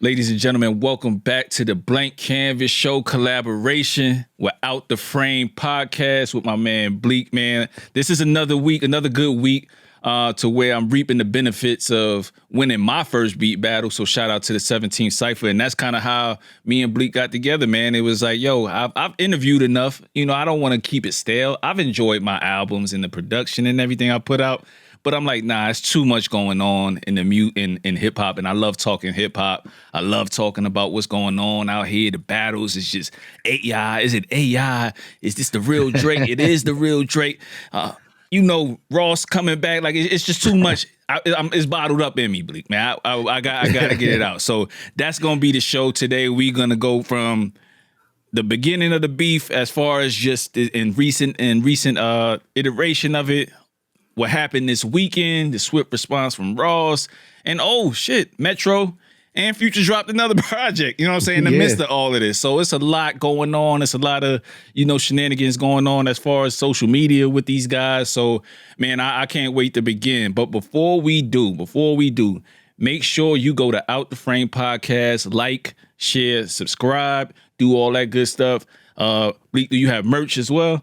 Ladies and gentlemen, welcome back to the Blank Kanvas Show collaboration with Out the Frame podcast with my man Blek, man. This is another week, another good week to where I'm reaping the benefits of winning my first beat battle. So shout out to the 17th Cypher. And that's kind of how me and Blek got together, man. It was like, yo, I've interviewed enough. You know, I don't want to keep it stale. I've enjoyed my albums and the production and everything I put out. But I'm like, nah, it's too much going on in the in hip hop, and I love talking hip hop. I love talking about what's going on out here. The battles, it's just AI. Is it AI? Is this the real Drake? It is the real Drake. Ross coming back. Like it's just too much. It's bottled up in me, Blek, man. I gotta get it out. So that's gonna be the show today. We're gonna go from the beginning of the beef as far as just in recent iteration of it. What happened this weekend, the swift response from Ross, and oh shit, Metro and Future dropped another project, you know what I'm saying, in the midst of all of this. So it's a lot going on. It's a lot of, shenanigans going on as far as social media with these guys. So, man, I can't wait to begin. But before we do, make sure you go to Out the Frame Podcast, like, share, subscribe, do all that good stuff. Blek, do you have merch as well?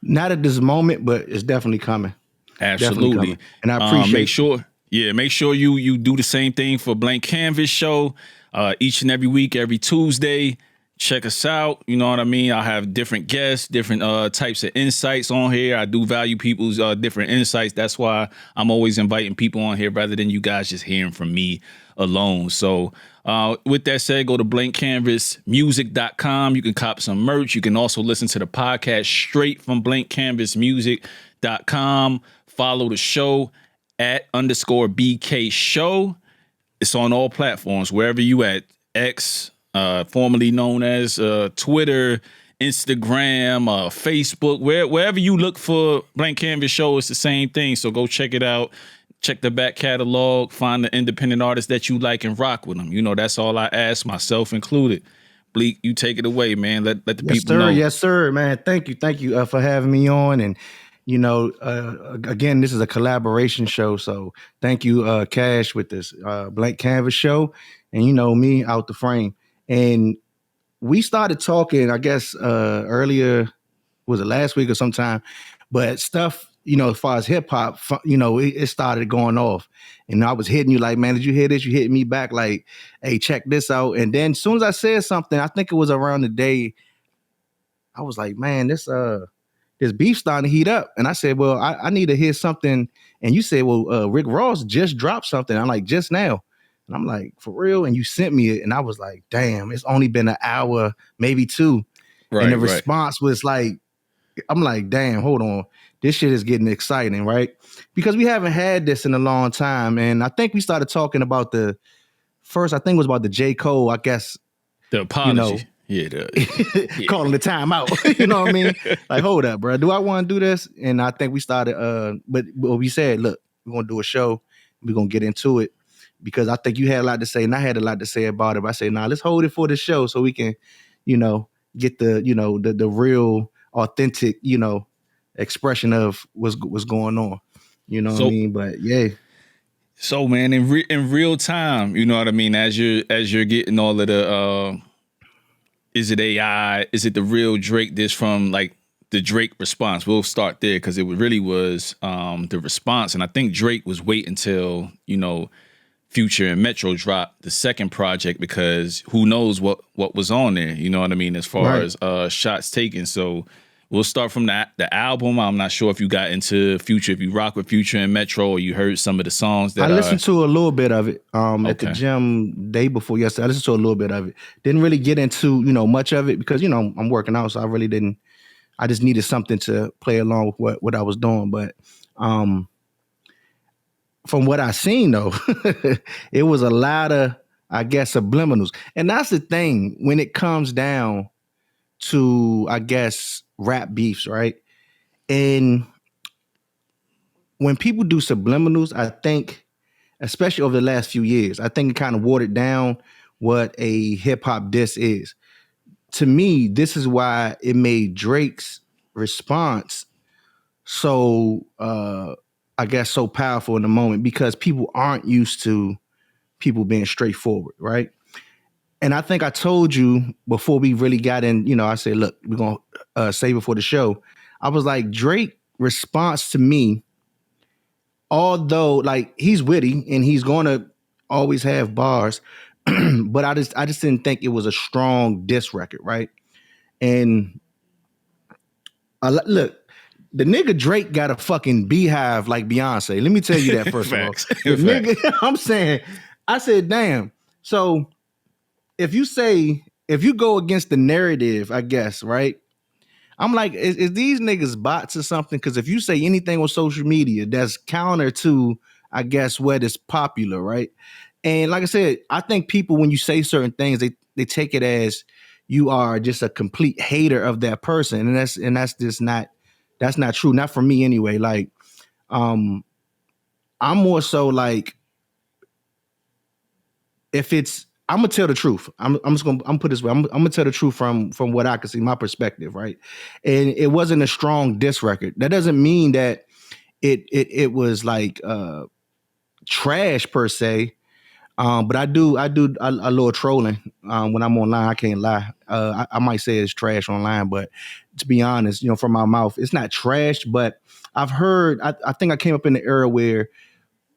Not at this moment, but it's definitely coming. Absolutely. Definitely coming. And I appreciate make sure you do the same thing for Blank Kanvas Show each and every week, every Tuesday. Check us out. You know what I mean? I have different guests, different types of insights on here. I do value people's different insights. That's why I'm always inviting people on here rather than you guys just hearing from me alone. So with that said, go to blankkanvasmusic.com. You can cop some merch. You can also listen to the podcast straight from blankkanvasmusic.com. Follow the show at _BK Show. It's on all platforms, wherever you at. X, formerly known as Twitter, Instagram, Facebook, wherever you look for Blank Kanvas Show, it's the same thing. So go check it out. Check the back catalog, find the independent artists that you like and rock with them. You know, that's all I ask, myself included. Blek, you take it away, man. Let the people know. Yes, sir, man. Thank you for having me on. And, again, this is a collaboration show. So thank you, Kash, with this Blank Kanvas Show. And, me, Out the Frame. And we started talking, I guess, earlier, was it last week or sometime? But stuff, as far as hip hop, it started going off. And I was hitting you like, man, did you hear this? You hit me back like, hey, check this out. And then as soon as I said something, I think it was around the day, I was like, man, this beef starting to heat up. And I said, well, I need to hear something. And you said, well, Rick Ross just dropped something. I'm like, just now. And I'm like, for real? And you sent me it. And I was like, damn, it's only been an hour, maybe two. Right, and the response was like, I'm like, damn, hold on. This shit is getting exciting, right? Because we haven't had this in a long time. And I think we started talking about I think it was about the J. Cole, I guess. The apology. Calling the time out. You know what I mean? Like, hold up, bro. Do I want to do this? And I think we started, but we said, look, we're going to do a show. We're going to get into it. Because I think you had a lot to say and I had a lot to say about it. But I said, nah, let's hold it for the show so we can, get the real authentic, expression of what's going on. You know what I mean? But yeah. So man, in real time, you know what I mean? As you're getting all of the is it AI? Is it the real Drake? This from like the Drake response. We'll start there because it really was the response. And I think Drake was waiting until, Future and Metro dropped the second project because who knows what was on there, you know what I mean, as far as shots taken. So we'll start from the album. I'm not sure if you got into Future, if you rock with Future and Metro, or you heard some of the songs that I listened to a little bit of it at the gym day before yesterday. I listened to a little bit of it. Didn't really get into, much of it because, I'm working out. So I really didn't. I just needed something to play along with what I was doing. But from what I seen, though, it was a lot of, I guess, subliminals. And that's the thing when it comes down to, I guess, rap beefs, right? And when people do subliminals, I think, especially over the last few years, I think it kind of watered down what a hip hop diss is. To me, this is why it made Drake's response so, I guess, so powerful in the moment, because people aren't used to people being straightforward, right? And I think I told you before we really got in, I said, look, we're going to save it for the show. I was like, Drake response to me, although like he's witty and he's going to always have bars, but I just didn't think it was a strong diss record, right? And look, the nigga Drake got a fucking beehive like Beyonce. Let me tell you that first of all. The nigga, I said, damn. So if you go against the narrative, I guess, right? I'm like, is these niggas bots or something? Because if you say anything on social media that's counter to, I guess, what is popular, right? And like I said, I think people, when you say certain things, they take it as you are just a complete hater of that person, and that's just not true. Not for me anyway. Like, I'm more so like, if it's, I'm gonna tell the truth. I'm put this way. I'm gonna tell the truth from what I can see, my perspective, right? And it wasn't a strong diss record. That doesn't mean that it was like trash per se. But I do a little trolling when I'm online. I can't lie. I might say it's trash online, but to be honest, from my mouth, it's not trash. But I've heard. I think I came up in the era where,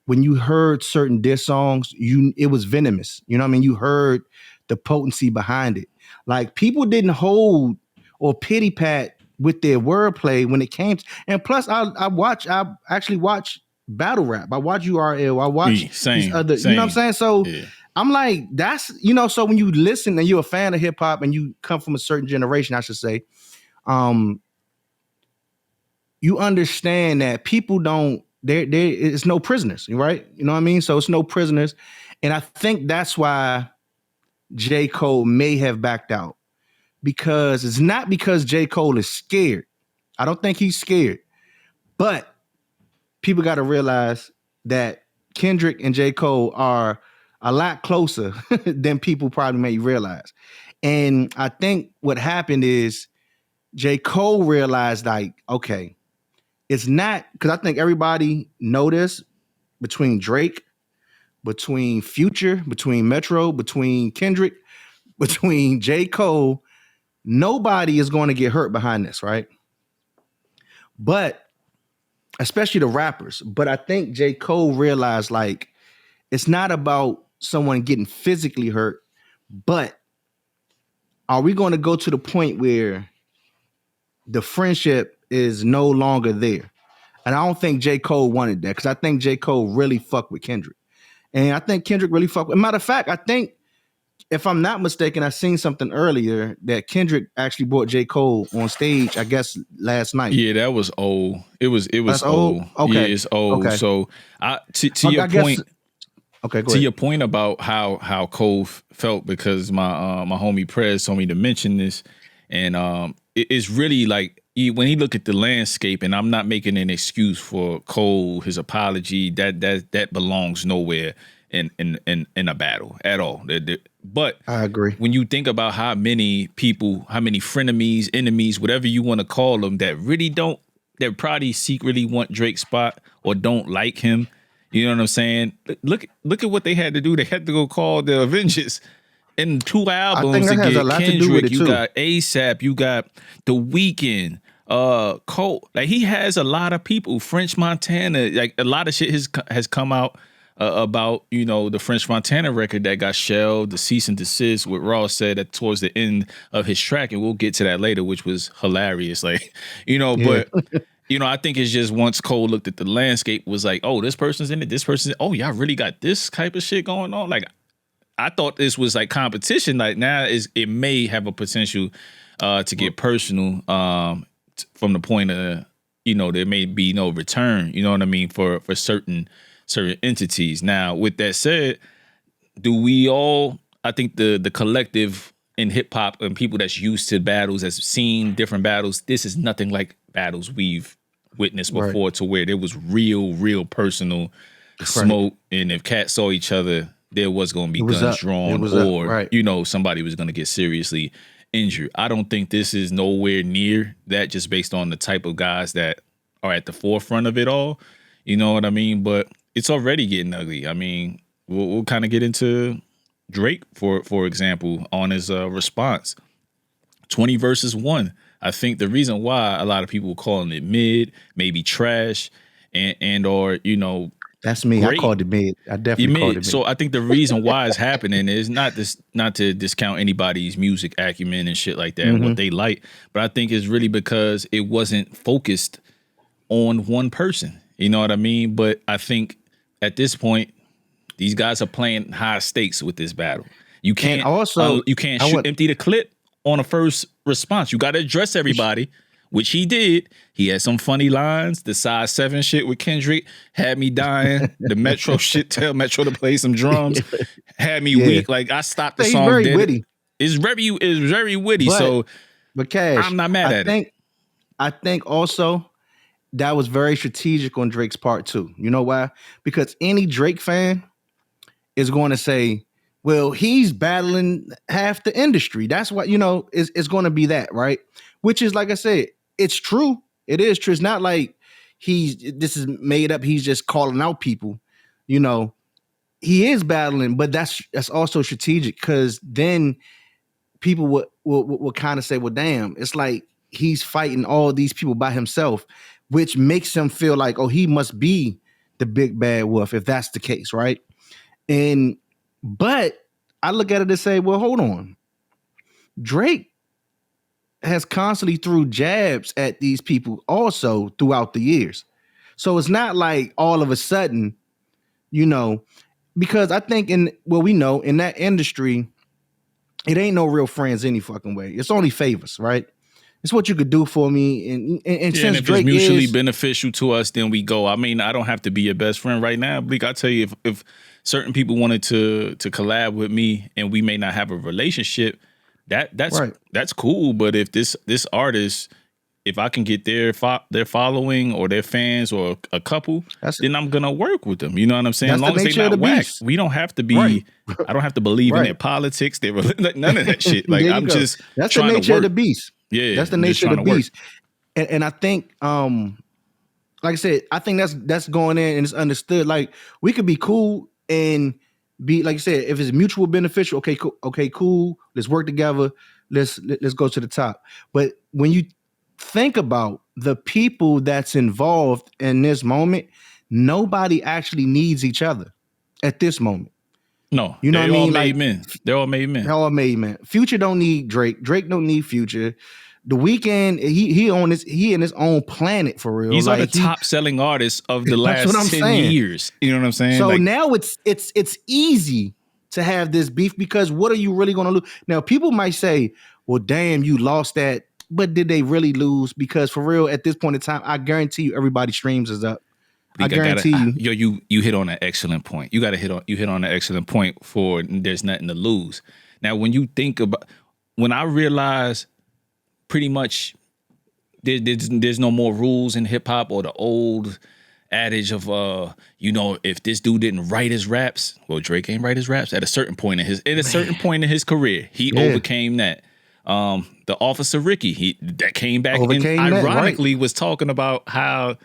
when you heard certain diss songs, it was venomous. You know what I mean? You heard the potency behind it. Like, people didn't hold or pity pat with their wordplay when it came to, and plus I actually watch battle rap. I watch URL. I watch these other, you know what I'm saying? So yeah. I'm like, that's, so when you listen and you're a fan of hip hop and you come from a certain generation, I should say, you understand that people don't, there it's no prisoners, right? You know what I mean? So it's no prisoners. And I think that's why J. Cole may have backed out, because it's not because J. Cole is scared. I don't think he's scared, but people got to realize that Kendrick and J. Cole are a lot closer than people probably may realize. And I think what happened is J. Cole realized, like, okay, it's not, because I think everybody know this, between Drake, between Future, between Metro, between Kendrick, between J. Cole, nobody is going to get hurt behind this, right? But especially the rappers. But I think J. Cole realized, like, it's not about someone getting physically hurt, but are we going to go to the point where the friendship is no longer there? And I don't think J. Cole wanted that, because I think J. Cole really fucked with Kendrick. And I think Kendrick really fucked with, matter of fact, I think, if I'm not mistaken, I seen something earlier that Kendrick actually brought J. Cole on stage, I guess, last night. Yeah, that was old. It was old. Okay. Yeah, it's old. Okay. So to your point. Okay, go to ahead. your point about how Cole felt, because my homie Prez told me to mention this, and it's really like, when he look at the landscape, and I'm not making an excuse for Cole, his apology, that belongs nowhere in a battle at all. But I agree. When you think about how many people, how many frenemies, enemies, whatever you want to call them, that probably secretly want Drake's spot or don't like him. You know what I'm saying? Look at what they had to do. They had to go call the Avengers in 2 albums to get Kendrick. You got ASAP. You got The Weeknd. Cole. Like, he has a lot of people. French Montana. Like, a lot of shit has come out about, the French Montana record that got shelved, the cease and desist, what Ross said at towards the end of his track, and we'll get to that later, which was hilarious. Like, but I think it's just, once Cole looked at the landscape, was like, oh, this person's in it, this person's, oh, y'all really got this type of shit going on. Like, I thought this was like competition. Like, now it may have a potential to get personal from the point of, there may be no return, you know what I mean, for certain entities. Now, with that said, do we all, I think the collective in hip hop and people that's used to battles, that's seen different battles, this is nothing like battles we've witnessed before, right, to where there was real personal smoke, and if cats saw each other, there was going to be guns drawn, or right, somebody was going to get seriously injured. I don't think this is nowhere near that, just based on the type of guys that are at the forefront of it all. You know what I mean? But it's already getting ugly. I mean, we'll kind of get into Drake for example on his response. 20 versus 1. I think the reason why a lot of people calling it mid, maybe trash, and or That's me. I great. called it mid. I definitely called it mid. So I think the reason why it's happening is not to discount anybody's music acumen and shit like that and what they like, but I think it's really because it wasn't focused on one person. You know what I mean? But I think at this point, these guys are playing high stakes with this battle. You can't empty the clip on a first response. You got to address everybody, which he did. He had some funny lines. The size 7 shit with Kendrick had me dying. The Metro shit, tell Metro to play some drums, had me weak. Like I stopped the song. Very witty. It's very witty. But Cash, I'm not mad at it. I think also that was very strategic on Drake's part too. You know why? Because any Drake fan is going to say, well, he's battling half the industry. That's what, it's going to be that, right? Which is, like I said, it's true. It is true. It's not like this is made up. He's just calling out people. He is battling, but that's also strategic because then people will kind of say, well, damn, it's like he's fighting all these people by himself, which makes him feel like, oh, he must be the big bad wolf if that's the case, right? But I look at it and say, well, hold on. Drake has constantly threw jabs at these people also throughout the years. So it's not like all of a sudden, because I think we know in that industry, it ain't no real friends any fucking way. It's only favors, right? It's what you could do for me. And since if Drake it's mutually beneficial to us, then we go. I mean, I don't have to be your best friend right now. Blek, I'll tell you, if certain people wanted to collab with me and we may not have a relationship, that's cool. But if this artist, if I can get their following or their fans or a couple, then I'm gonna work with them. You know what I'm saying? As long as they're not whack. We don't have to be. Right. I don't have to believe in their politics. None of that shit. Like I'm just. That's the nature of the beast. Yeah, that's the nature of the beast. And I think, like I said, I think that's going in and it's understood. Like we could be cool and be like you said, if it's mutual beneficial, okay, cool. Let's work together. Let's go to the top. But when you think about the people that's involved in this moment, nobody actually needs each other at this moment. No, you know what I mean? They're all made men. They're all made men. Future don't need Drake. Drake don't need Future. The Weeknd, he in his own planet for real. He's like, the top selling artist of the last 10 years. You know what I'm saying? So now it's easy to have this beef because what are you really going to lose? Now people might say, well, damn, you lost that. But did they really lose? Because for real, at this point in time, I guarantee you everybody's streams is up. I guarantee you. You hit on an excellent point. You hit on an excellent point for there's nothing to lose. Now, when you think about, when I realize pretty much there's no more rules in hip hop or the old adage of if this dude didn't write his raps, well, Drake ain't write his raps at a certain point in his career. He overcame that. The Officer Ricky, that came back and ironically was talking about how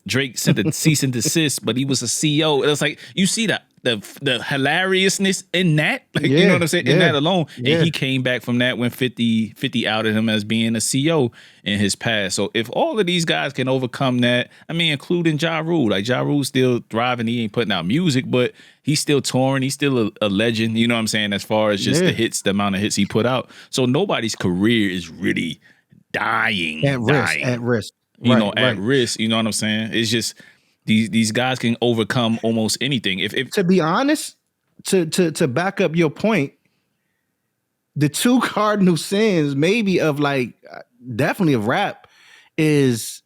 Drake sent a cease and desist, but he was a CO. It was like, you see the hilariousness in that, you know what I'm saying? In that alone. And he came back from that when 50 outed him as being a CO in his past. So if all of these guys can overcome that, I mean, including Ja Rule, like Ja Rule's still thriving. He ain't putting out music, but he's still touring. He's still a legend, you know what I'm saying? As far as just the amount of hits he put out. So nobody's career is really dying. At risk. At risk, you know what I'm saying? It's just these guys can overcome almost anything. If to be honest, to back up your point, the two cardinal sins maybe of definitely of rap is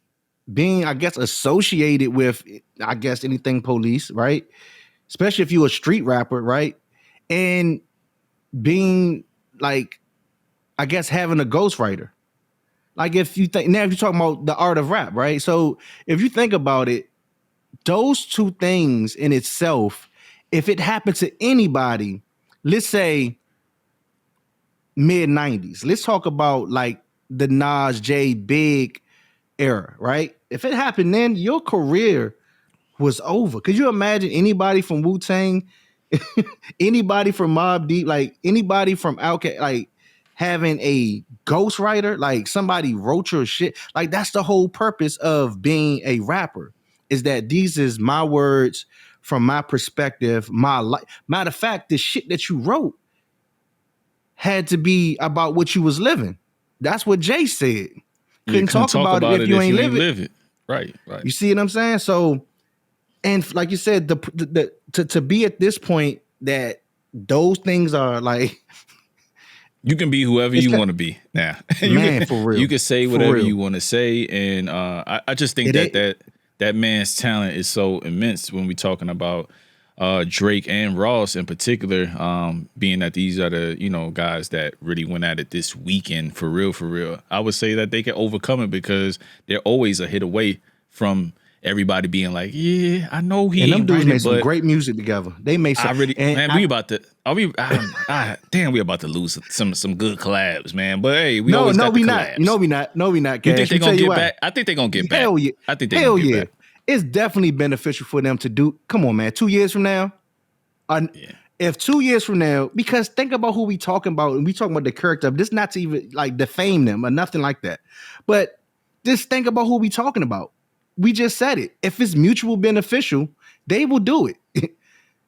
being, I guess, associated with, I guess, anything police, right? Especially if you're a street rapper, right? And being I guess having a ghostwriter. Like if you're talking about the art of rap, right? So if you think about it, those two things in itself, if it happened to anybody, let's say mid 90s, let's talk about the Nas J Big era, right? If it happened then, your career was over. Could you imagine anybody from Wu-Tang, anybody from Mobb Deep, like anybody from Outkast, like having a ghostwriter, like somebody wrote your shit? Like that's the whole purpose of being a rapper, is that these is my words from my perspective, my life. Matter of fact, the shit that you wrote had to be about what you was living. That's what Jay said. Couldn't talk about it if you ain't live it. Right. You see what I'm saying? So, and like you said, to be at this point that those things are like, you can be whoever you want to be now. For real. You can say whatever you want to say, and I just think that man's talent is so immense when we're talking about Drake and Ross in particular, being that these are the guys that really went at it this weekend for real. I would say that they can overcome it because they're always a hit away from everybody being like, yeah, I know he. And them dudes made some great music together. They made some. We about to. Damn, we about to lose some good collabs, man. But hey, we not. No, we not. Cash. You think they're gonna get back? I think they're gonna get back. Hell yeah. I think they're gonna get back. It's definitely beneficial for them to do. Come on, man. 2 years from now, if 2 years from now, because think about who we talking about, and we talking about the character. This not to even like defame them or nothing like that, but just think about who we talking about. We just said it. If it's mutual beneficial, they will do it.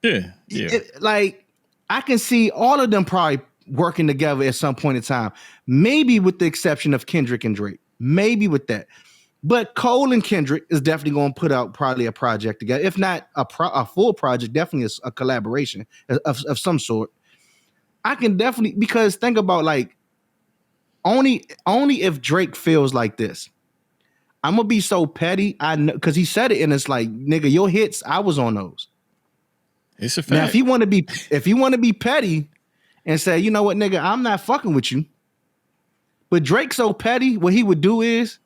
Yeah. Like I can see all of them probably working together at some point in time. Maybe with the exception of Kendrick and Drake. Maybe with that. But Cole and Kendrick is definitely going to put out probably a project together. If not a full project, definitely a collaboration of some sort. I can definitely, because think about like only if Drake feels like this. I'm gonna be so petty. I know because he said it, and it's like, nigga, your hits, I was on those. It's a fact. Now, if you want to be petty and say, you know what, nigga, I'm not fucking with you. But Drake so petty, what he would do is,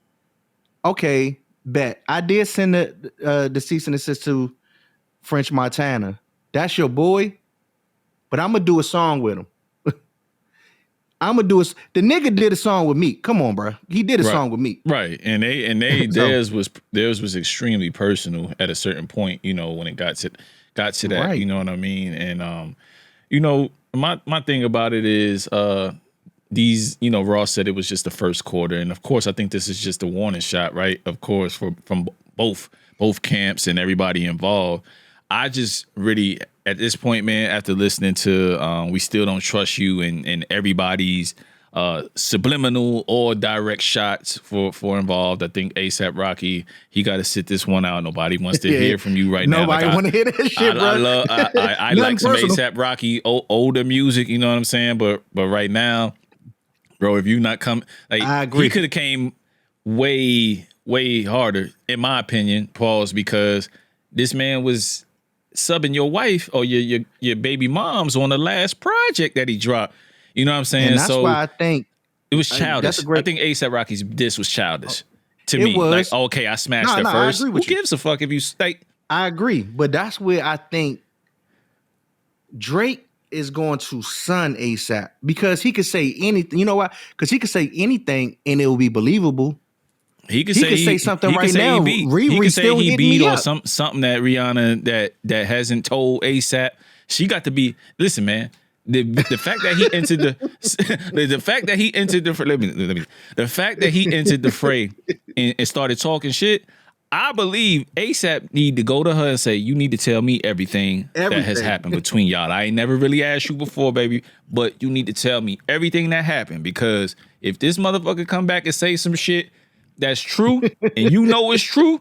okay, bet I did send the cease and desist to French Montana. That's your boy, but I'm gonna do a song with him. The nigga did a song with me. Come on, bro. He did a song with me. Right. And they theirs was extremely personal at a certain point, when it got to that, right. You know what I mean? And my thing about it is these, Ross said it was just the first quarter. And of course, I think this is just a warning shot, right? Of course, from both camps and everybody involved. I just really, at this point, man, after listening to We Still Don't Trust You and everybody's subliminal or direct shots for involved, I think A$AP Rocky, he got to sit this one out. Nobody wants to hear from you right now. Nobody want to hear that shit, bro. I like some A$AP Rocky older music, you know what I'm saying? But right now, bro, if you not come, like, I agree. He could have came way harder, in my opinion, pause, because this man was subbing your wife or your baby moms on the last project that he dropped. You know what I'm saying? And that's why I think it was childish. I think A$AP Rocky's diss was childish to me. Was. Like, okay, I smashed her first. Who gives a fuck if you like? I agree, but that's where I think Drake is going to sun A$AP because he could say anything. You know why? Because he could say anything and it will be believable. He could say something right now. He could say he beat or something that Rihanna that hasn't told A$AP. She got to be. Listen, man. The fact that he entered the fact that he entered the fact that he entered the fray and started talking shit. I believe A$AP need to go to her and say, you need to tell me everything that has happened between y'all. I ain't never really asked you before, baby, but you need to tell me everything that happened, because if this motherfucker come back and say some shit that's true and you know it's true,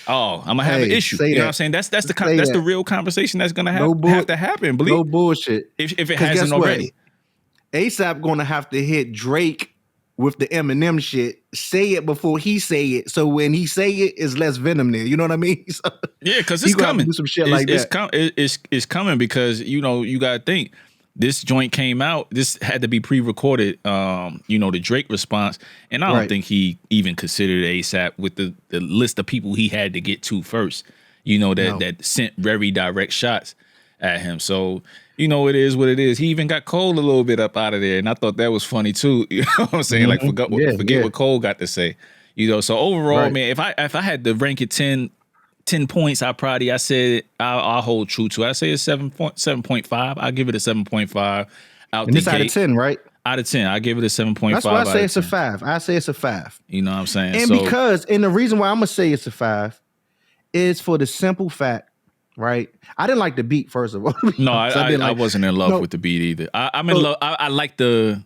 I'm gonna have an issue. You know what I'm saying? That's the real conversation that's gonna have to happen. Believe no bullshit. If it hasn't already. A$AP gonna have to hit Drake with the Eminem shit. Say it before he say it. So when he say it, it's less venom there. You know what I mean? So, yeah, because it's coming. Do some shit like that. It's coming because you gotta think. This joint came out. This had to be pre-recorded. The Drake response, and I don't think he even considered A$AP with the list of people he had to get to first. That sent very direct shots at him. So it is what it is. He even got Cole a little bit up out of there, and I thought that was funny too. You know what I'm saying? Mm-hmm. Like forget what Cole got to say. So overall, man, if I had to rank it 10 10 points, I said I'll hold true to. I say it's 7.5. I give it a 7.5 out And the it's out of gate. 10, right? Out of 10, I give it a 7.5. That's why I say out it's of a 10. 5. I say it's a 5. You know what I'm saying? And the reason why I'm gonna say it's a 5 is for the simple fact, right? I didn't like the beat, first of all. No, I wasn't in love with the beat either. I'm in love. I like the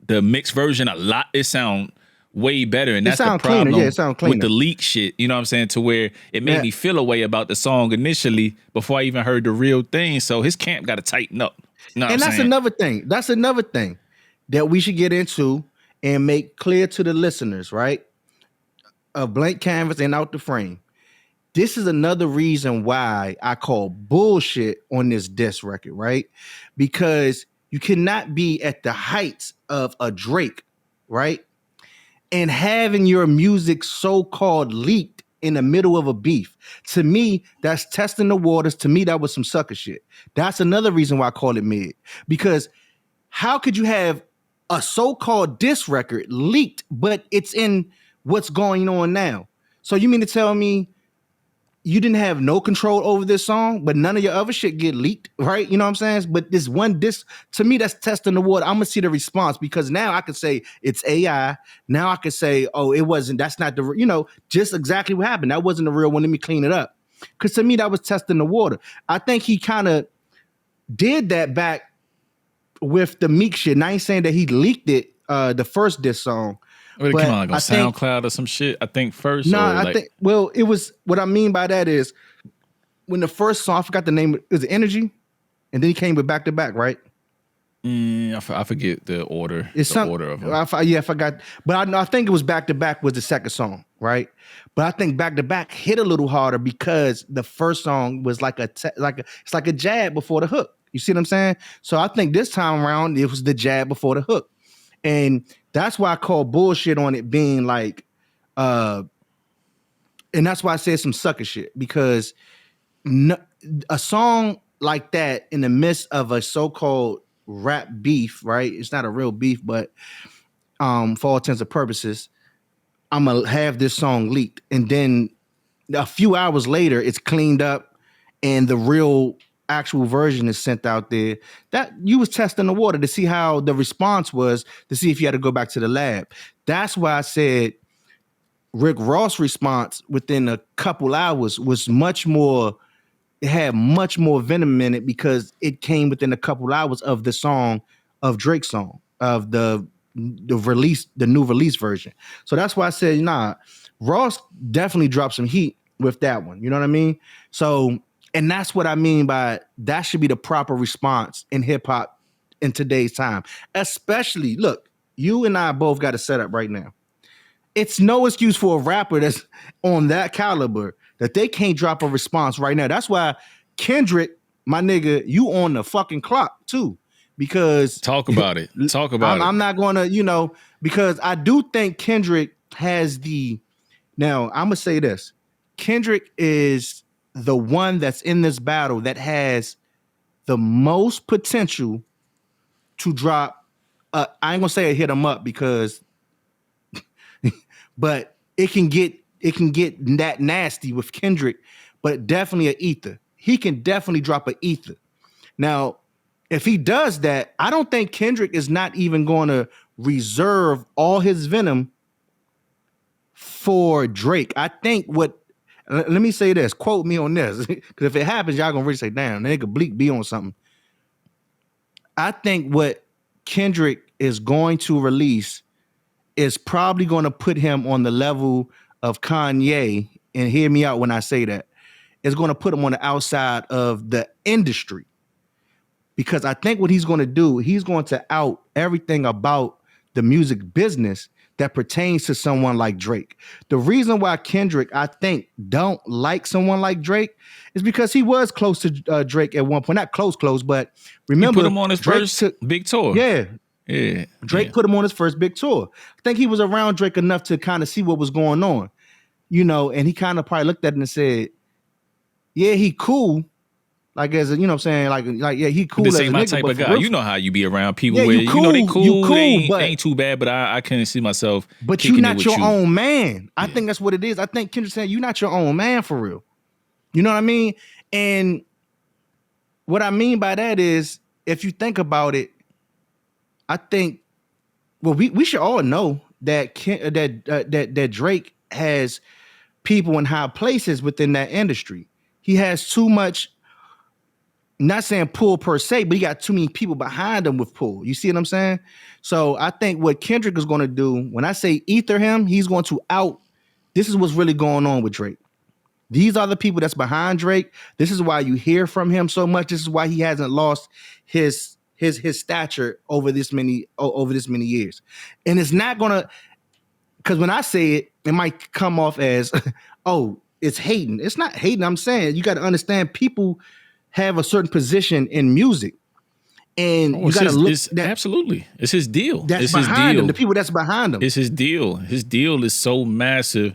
mixed version a lot. It sound way better, and that's the problem cleaner. Yeah, it sound cleaner with the leak shit. You know what I'm saying? To where it made me feel a way about the song initially before I even heard the real thing. So his camp got to tighten up. You know what I'm that's saying? another thing. That's another thing that we should get into and make clear to the listeners, right? Of Blank Canvas and Out the Frame. This is another reason why I call bullshit on this diss record, right? Because you cannot be at the heights of a Drake, right? And having your music so-called leaked in the middle of a beef. To me, that's testing the waters. To me, that was some sucker shit. That's another reason why I call it mid. Because how could you have a so-called diss record leaked, but it's in what's going on now? So you mean to tell me you didn't have no control over this song, but none of your other shit get leaked, right? You know what I'm saying? But this one disc, to me, that's testing the water. I'm gonna see the response because now I could say it's AI. Now I could say, oh, it wasn't. That's not the, just exactly what happened. That wasn't the real one. Let me clean it up. Because to me, that was testing the water. I think he kind of did that back with the Meek shit. And I ain't saying that he leaked it, the first disc song. Well, it came on like on SoundCloud or some shit, I think first. No, I think, well, it was, what I mean by that is when the first song, I forgot the name, it was Energy, and then he came with Back to Back, right? I forget the order. Order of them. I forgot. But I think it was Back to Back was the second song, right? But I think Back to Back hit a little harder because the first song was it's like a jab before the hook. You see what I'm saying? So I think this time around, it was the jab before the hook. And that's why I call bullshit on it being like, and that's why I said some sucker shit, because a song like that in the midst of a so-called rap beef, right? It's not a real beef, but for all intents and purposes, I'm gonna have this song leaked. And then a few hours later, it's cleaned up and the real actual version is sent out there. That you was testing the water to see how the response was, to see if you had to go back to the lab. That's why I said Rick Ross' response within a couple hours was much more, it had much more venom in it because it came within a couple hours of the song, of Drake's song, of the new release version. So that's why I said, Ross definitely dropped some heat with that one. You know what I mean? So, and that's what I mean by that should be the proper response in hip hop in today's time. Especially, look, you and I both got a setup right now. It's no excuse for a rapper that's on that caliber that they can't drop a response right now. That's why Kendrick, my nigga, you on the fucking clock too. Because talk about it. I'm not gonna, because I do think Kendrick has now I'm gonna say this. Kendrick is the one that's in this battle that has the most potential to drop. I ain't gonna say a hit him up because, but it can get that nasty with Kendrick, but definitely an ether. He can definitely drop an ether. Now, if he does that, I don't think Kendrick is not even going to reserve all his venom for Drake. I think let me say this, quote me on this, because if it happens, y'all gonna really say, damn, nigga Blek be on something. I think what Kendrick is going to release is probably going to put him on the level of Kanye, and hear me out when I say that, it's going to put him on the outside of the industry. Because I think what he's going to do, he's going to out everything about the music business that pertains to someone like Drake. The reason why Kendrick, I think, don't like someone like Drake is because he was close to Drake at one point. Not close, but remember, he put him on his first big tour. Yeah. Drake put him on his first big tour. I think he was around Drake enough to kind of see what was going on, and he kind of probably looked at it and said, yeah, he cool, Like as a, you know what I'm saying, like yeah, he cool This as ain't a my nigga, type but of for guy. real, You know how you be around people yeah, where you cool, they you cool, cool, they but ain't too bad, but I couldn't see myself you kicking it not with your you. own man. I Yeah. think that's what it is. I think Kendrick saying you not your own man for real. You know what I mean? And what I mean by that is, if you think about it, I think, well, we should all know that that Drake has people in high places within that industry. He has too much, not saying pull per se, but he got too many people behind him with pull. You see what I'm saying? So I think what Kendrick is going to do, when I say ether him, he's going to out. This is what's really going on with Drake. These are the people that's behind Drake. This is why you hear from him so much. This is why he hasn't lost his stature over this many years. And it's not gonna, because when I say it, it might come off as, oh, it's hating. It's not hating. I'm saying you got to understand people have a certain position in music, and you got to look that absolutely, it's his deal. that's It's his behind deal. him. The people that's behind him. It's his deal. His deal is so massive.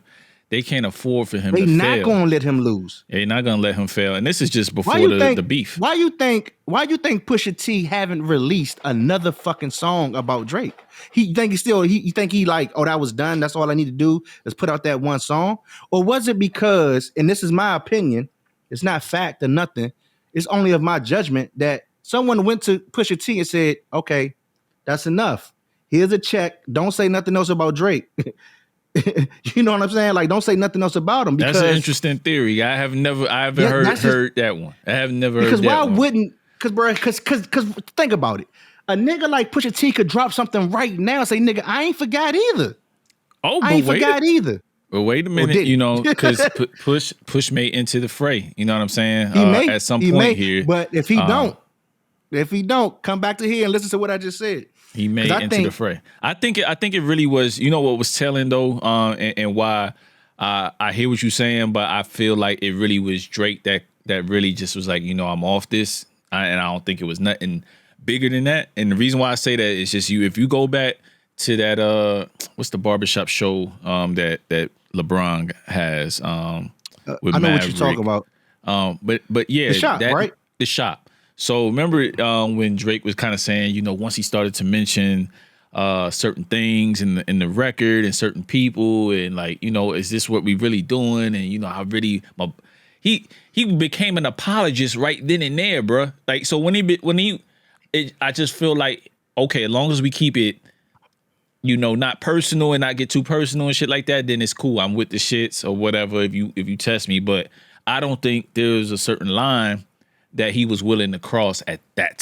They can't afford for him They to not fail. gonna let him lose. They're not gonna let him fail. And this is just before the beef. Why you think Pusha T haven't released another fucking song about Drake? He think he like, oh, that was done. That's all I need to do is put out that one song. Or was it because, and this is my opinion, it's not fact or nothing, it's only of my judgment, that someone went to Pusha T and said, okay, that's enough. Here's a check. Don't say nothing else about Drake. You know what I'm saying? Like, don't say nothing else about him. Because that's an interesting theory. I haven't heard that one. I have never heard that one. Because why wouldn't? Because think about it. A nigga like Pusha T could drop something right now and say, nigga, I ain't forgot either. Oh, I ain't forgot either. But wait a minute, you know, because Push may enter the fray. You know what I'm saying? He may at some point here. But if he don't, come back to here and listen to what I just said. He may enter the fray. I think it really was, you know what was telling though, and why I hear what you're saying, but I feel like it really was Drake that really just was like, you know, I'm off this, and I don't think it was nothing bigger than that. And the reason why I say that is just if you go back to that what's the barbershop show that LeBron has with I know Maverick. what you're talking about. But yeah, The Shop, right? The Shop. So remember when Drake was kind of saying, you know, once he started to mention certain things in the record and certain people, and like, you know, is this what we really doing? And you know, he became an apologist right then and there, bro. Like, so I just feel like, okay, as long as we keep it, you know, not personal and not get too personal and shit like that, then it's cool. I'm with the shits or whatever if you test me, but I don't think there's a certain line that he was willing to cross at that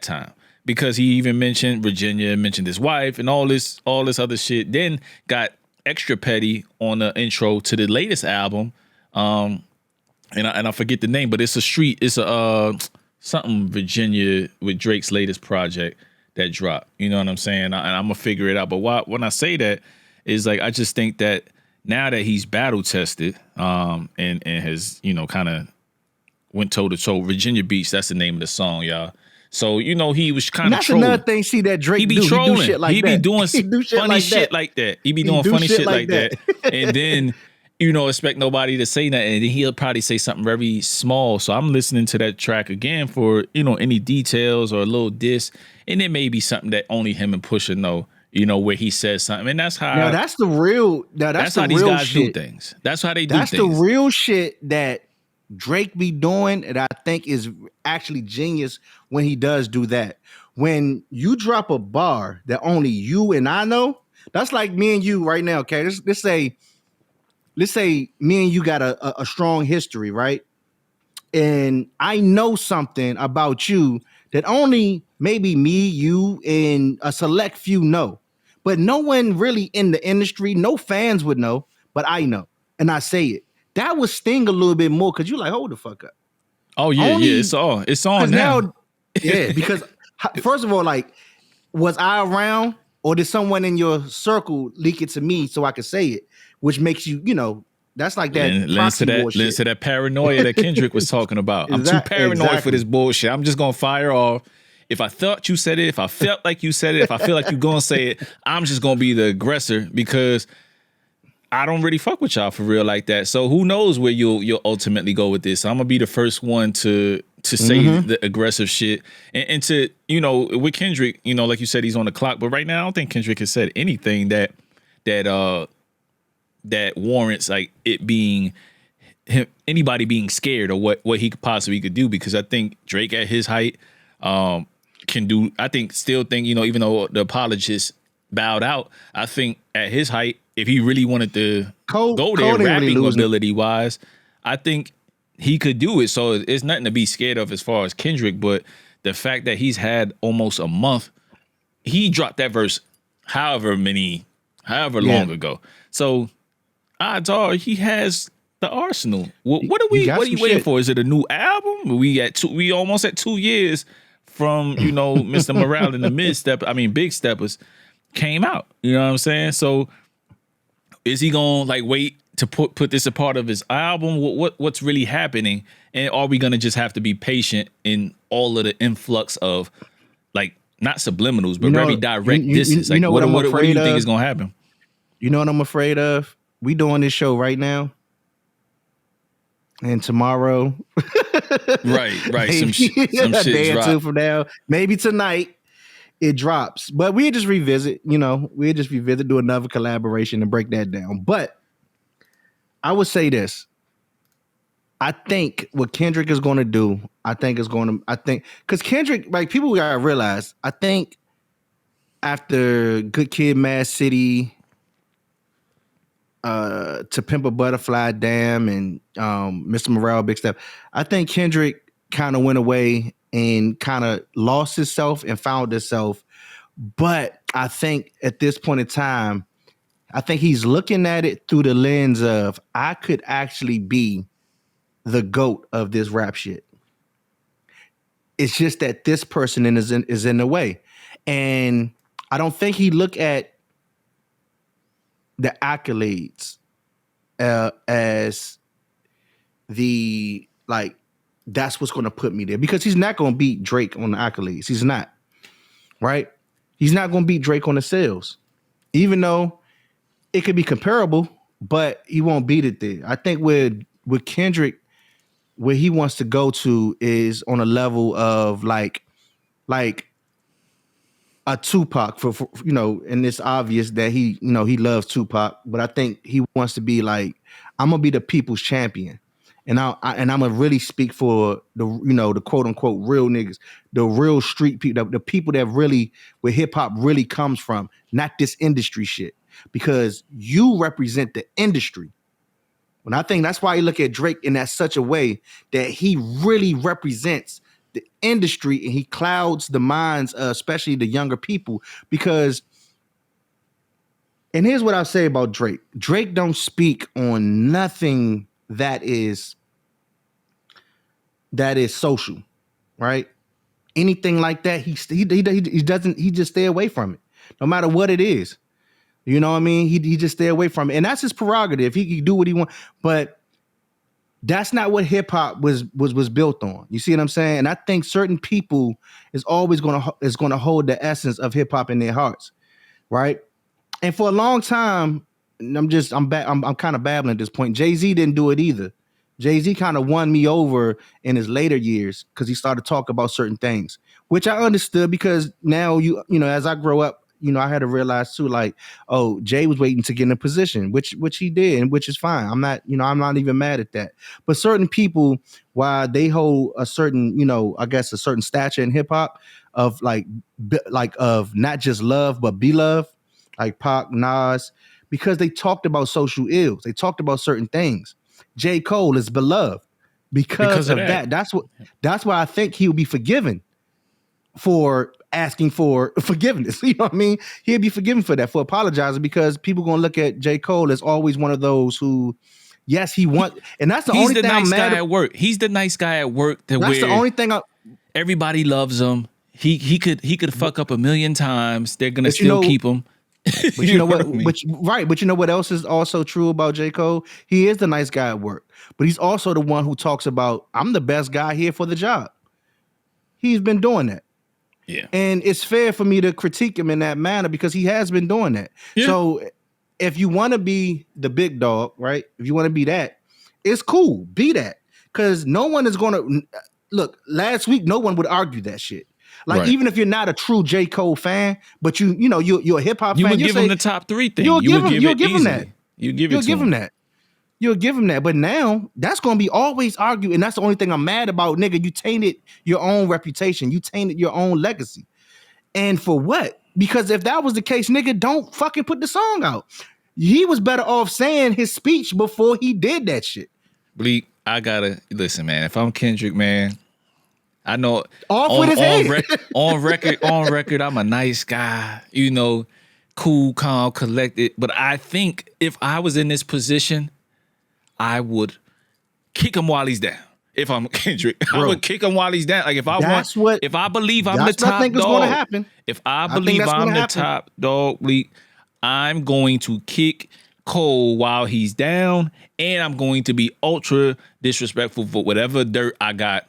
time, because he even mentioned Virginia, mentioned his wife and all this other shit, then got extra petty on the intro to the latest album. And I forget the name, but it's a something Virginia with Drake's latest project that dropped. You know what I'm saying? And I'm gonna figure it out. But when I say that is like, I just think that now that he's battle tested, and has, you know, kind of went toe to toe. Virginia Beach, that's the name of the song, y'all. So, you know, he was kind of trolling. That's another thing, see, that Drake he be do. trolling. He do shit like he that. Be doing shit funny like shit that. like that. He be doing funny shit like that. And then, you know, expect nobody to say nothing. And then he'll probably say something very small. So I'm listening to that track again for, you know, any details or a little diss. And it may be something that only him and Pusha know, you know, where he says something. And that's how. Now, that's the real. Now, that's the how real these guys shit. do things. That's how they do things. That's the real shit that Drake be doing, and I think is actually genius when he does do that. When you drop a bar that only you and I know, that's like me and you right now. Okay, let's say me and you got a strong history, right? And I know something about you that only maybe me, you, and a select few know, but no one really in the industry, no fans would know, but I know, and I say it. That would sting a little bit more because you're like, hold the fuck up. Oh yeah, it's on now. Yeah, because first of all, like, was I around, or did someone in your circle leak it to me so I could say it? Which makes you, you know, that's like that. Listen to that paranoia that Kendrick was talking about. I'm too paranoid for this bullshit. I'm just gonna fire off. If I thought you said it, if I felt like you said it, if I feel like you're gonna say it, I'm just gonna be the aggressor because I don't really fuck with y'all for real like that. So who knows where you'll ultimately go with this? I'm gonna be the first one to say the aggressive shit and to, you know, with Kendrick, you know, like you said, he's on the clock. But right now, I don't think Kendrick has said anything that warrants like it being anybody being scared of what he possibly could do. Because I think Drake at his height can do. Still think, you know, even though the apologists bowed out, I think at his height, if he really wanted to go there rapping ability wise, I think he could do it. So it's nothing to be scared of as far as Kendrick. But the fact that he's had almost a month, he dropped that verse however long ago. So odds are he has the arsenal. What are you waiting for? Is it a new album? We almost at 2 years from, you know, Mr. Morale and the Big Steppers came out. You know what I'm saying? So is he gonna like wait to put this a part of his album? What's really happening? And are we gonna just have to be patient in all of the influx of like not subliminals, but very direct disses? Like what do you think is gonna happen? You know what I'm afraid of? We doing this show right now. And tomorrow, right. Some shit day or two from now, maybe tonight, it drops. But we'll just revisit, do another collaboration and break that down. But I would say this. I think what Kendrick is going to do, because Kendrick, like people gotta realize, I think after Good Kid, Mad City, To Pimp a Butterfly, Damn, and Mr. Morale, Big Step, I think Kendrick kind of went away and kind of lost himself and found himself. But I think at this point in time, I think he's looking at it through the lens of I could actually be the GOAT of this rap shit. It's just that this person is in the way. And I don't think he look at the accolades as the, like, that's what's going to put me there. Because he's not going to beat Drake on the accolades. He's not. Right? He's not going to beat Drake on the sales. Even though it could be comparable, but he won't beat it there. I think with Kendrick, where he wants to go to is on a level of like a Tupac for and it's obvious that he loves Tupac, but I think he wants to be like, I'm gonna be the people's champion, and I'm gonna really speak for the quote unquote real niggas, the real street people, the people that really where hip hop really comes from, not this industry shit, because you represent the industry. And I think that's why you look at Drake in that such a way that he really represents the industry and he clouds the minds, especially the younger people. Because, and here's what I'll say about Drake. Drake don't speak on nothing that is social, right? Anything like that, he just stay away from it, no matter what it is. You know what I mean? He just stay away from it. And that's his prerogative. He can do what he wants. But that's not what hip hop was built on. You see what I'm saying? And I think certain people is always gonna hold the essence of hip hop in their hearts. Right? And for a long time, I'm kind of babbling at this point. Jay-Z didn't do it either. Jay-Z kind of won me over in his later years because he started to talk about certain things, which I understood, because now as I grow up, I had to realize too, like, oh, Jay was waiting to get in a position, which he did, and which is fine. I'm not even mad at that. But certain people, while they hold a certain, I guess a certain stature in hip hop of of not just love but be loved, like Pac, Nas, because they talked about social ills, they talked about certain things. J. Cole is beloved because of that. That's why I think he'll be forgiven for asking for forgiveness. You know what I mean? He'll be forgiven for that, for apologizing, because people gonna look at J. Cole as always one of those who, yes, and that's the only thing I'm mad at. Work. He's the nice guy at work. That's the only thing. Everybody loves him. He could fuck up a million times. They're gonna still keep him. But you know what? But you know what else is also true about J. Cole? He is the nice guy at work, but he's also the one who talks about, I'm the best guy here for the job. He's been doing that. Yeah. And it's fair for me to critique him in that manner because he has been doing that. Yeah. So if you want to be the big dog, right? If you want to be that, it's cool. Be that. Because no one is going to look. Last week, no one would argue that shit. Like, Right. even if you're not a true J. Cole fan, but you're a hip hop fan, You would give him the top 3 thing. You'll give him that. You give it to him. That. You'll give him that. But now that's going to be always argued. And that's the only thing I'm mad about, nigga. You tainted your own reputation. You tainted your own legacy. And for what? Because if that was the case, nigga, don't fucking put the song out. He was better off saying his speech before he did that shit. Bleak, I gotta listen, man. If I'm Kendrick, man, I know with his head. on record, I'm a nice guy, cool, calm, collected. But I think if I was in this position, I would kick him while he's down. If I'm Kendrick, I would kick him while he's down. Like if I believe I'm the top dog, going to happen. If I believe I'm the top dog, Bleak, I'm going to kick Cole while he's down, and I'm going to be ultra disrespectful for whatever dirt I got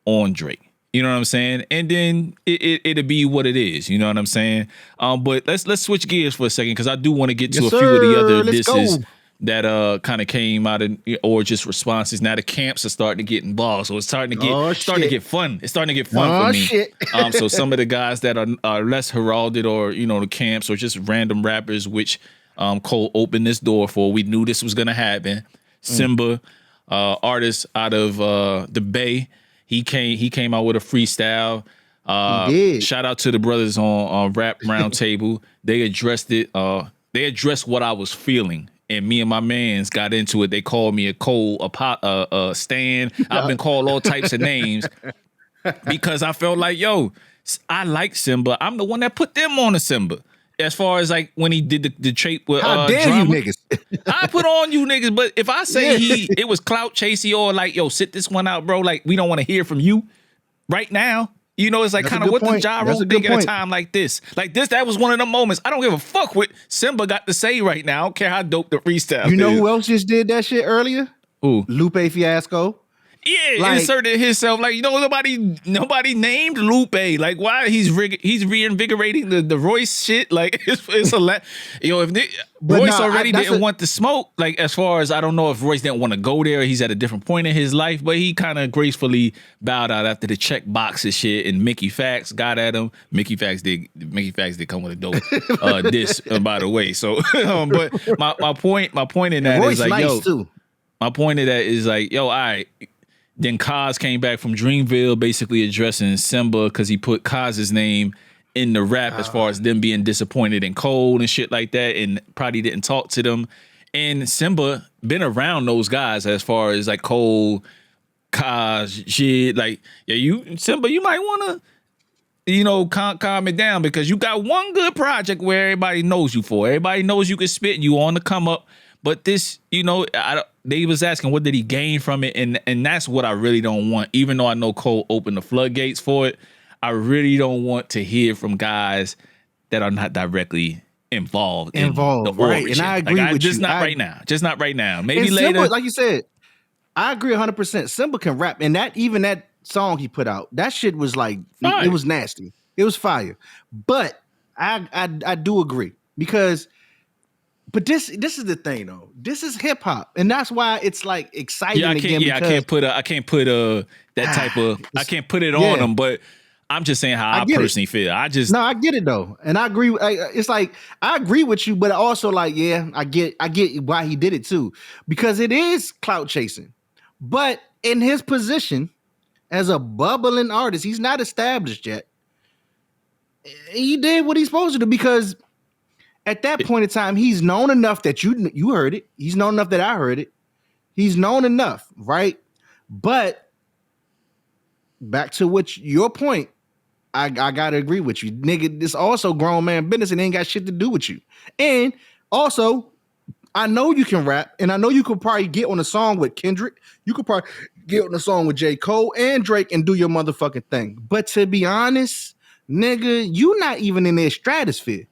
on Drake. You know what I'm saying? And then it'll be what it is. You know what I'm saying? But let's switch gears for a second, because I do want to get to a few of the other disses that kind of came out or just responses. Now the camps are starting to get involved, so it's starting to get fun. It's starting to get fun for me. Shit. So some of the guys that are less heralded, or the camps, or just random rappers, which Cole opened this door for. We knew this was gonna happen. Simba, artist out of the Bay, he came out with a freestyle. He did. Shout out to the brothers on Rap Roundtable. They addressed it. They addressed what I was feeling. And me and my mans got into it. They called me a Cole, a Stan. I've been called all types of names because I felt like, I like Simba. I'm the one that put them on the Simba. As far as like when he did the trait with how dare drama, you niggas? I put on you niggas. But if I say it was clout chasey, or like, sit this one out, bro. Like, we don't want to hear from you right now. It's like kind of what the gyro think at a time like this. Like this, that was one of the moments. I don't give a fuck what Simba got to say right now. I don't care how dope the freestyle is. You know who else just did that shit earlier? Who? Lupe Fiasco. Yeah, inserted himself. Like, nobody named Lupe. Like, why he's reinvigorating the Royce shit. Like, it's a lot. If Royce didn't want to smoke. Like, as far as I don't know if Royce didn't want to go there. He's at a different point in his life, but he kind of gracefully bowed out after the check boxes shit. And Mickey Fax got at him. Mickey Fax did come with a dope diss, by the way. So, but my point in that Royce is like, nice too. My point in that is like, all right. Then Kaz came back from Dreamville, basically addressing Simba because he put Kaz's name in the rap as far as them being disappointed in Cole and shit like that, and probably didn't talk to them. And Simba been around those guys as far as like Cole, Kaz, shit. Like, Simba, you might want to, calm it down, because you got one good project where everybody knows you for. Everybody knows you can spit, you on the come up. But this, they was asking what did he gain from it, and that's what I really don't want. Even though I know Cole opened the floodgates for it, I really don't want to hear from guys that are not directly involved in the right? origin. And I agree with just you. Just not right now. Maybe later. Simba, like you said, I agree 100%. Simba can rap, and even that song he put out, that shit was like fire. It was nasty. It was fire. But I do agree, because. But this is the thing though. This is hip hop, and that's why it's like exciting again. I can't put that type of. I can't put it on them. But I'm just saying how I personally feel. I get it though, and I agree. It's like I agree with you, but also like I get why he did it too, because it is clout chasing. But in his position as a bubbling artist, he's not established yet. He did what he's supposed to do, because. At that point in time, he's known enough that you heard it. He's known enough that I heard it. He's known enough, right? But back to your point, I gotta agree with you, nigga. This also grown man business, and ain't got shit to do with you. And also, I know you can rap, and I know you could probably get on a song with Kendrick. You could probably get on a song with J. Cole and Drake and do your motherfucking thing. But to be honest, nigga, you not even in their stratosphere.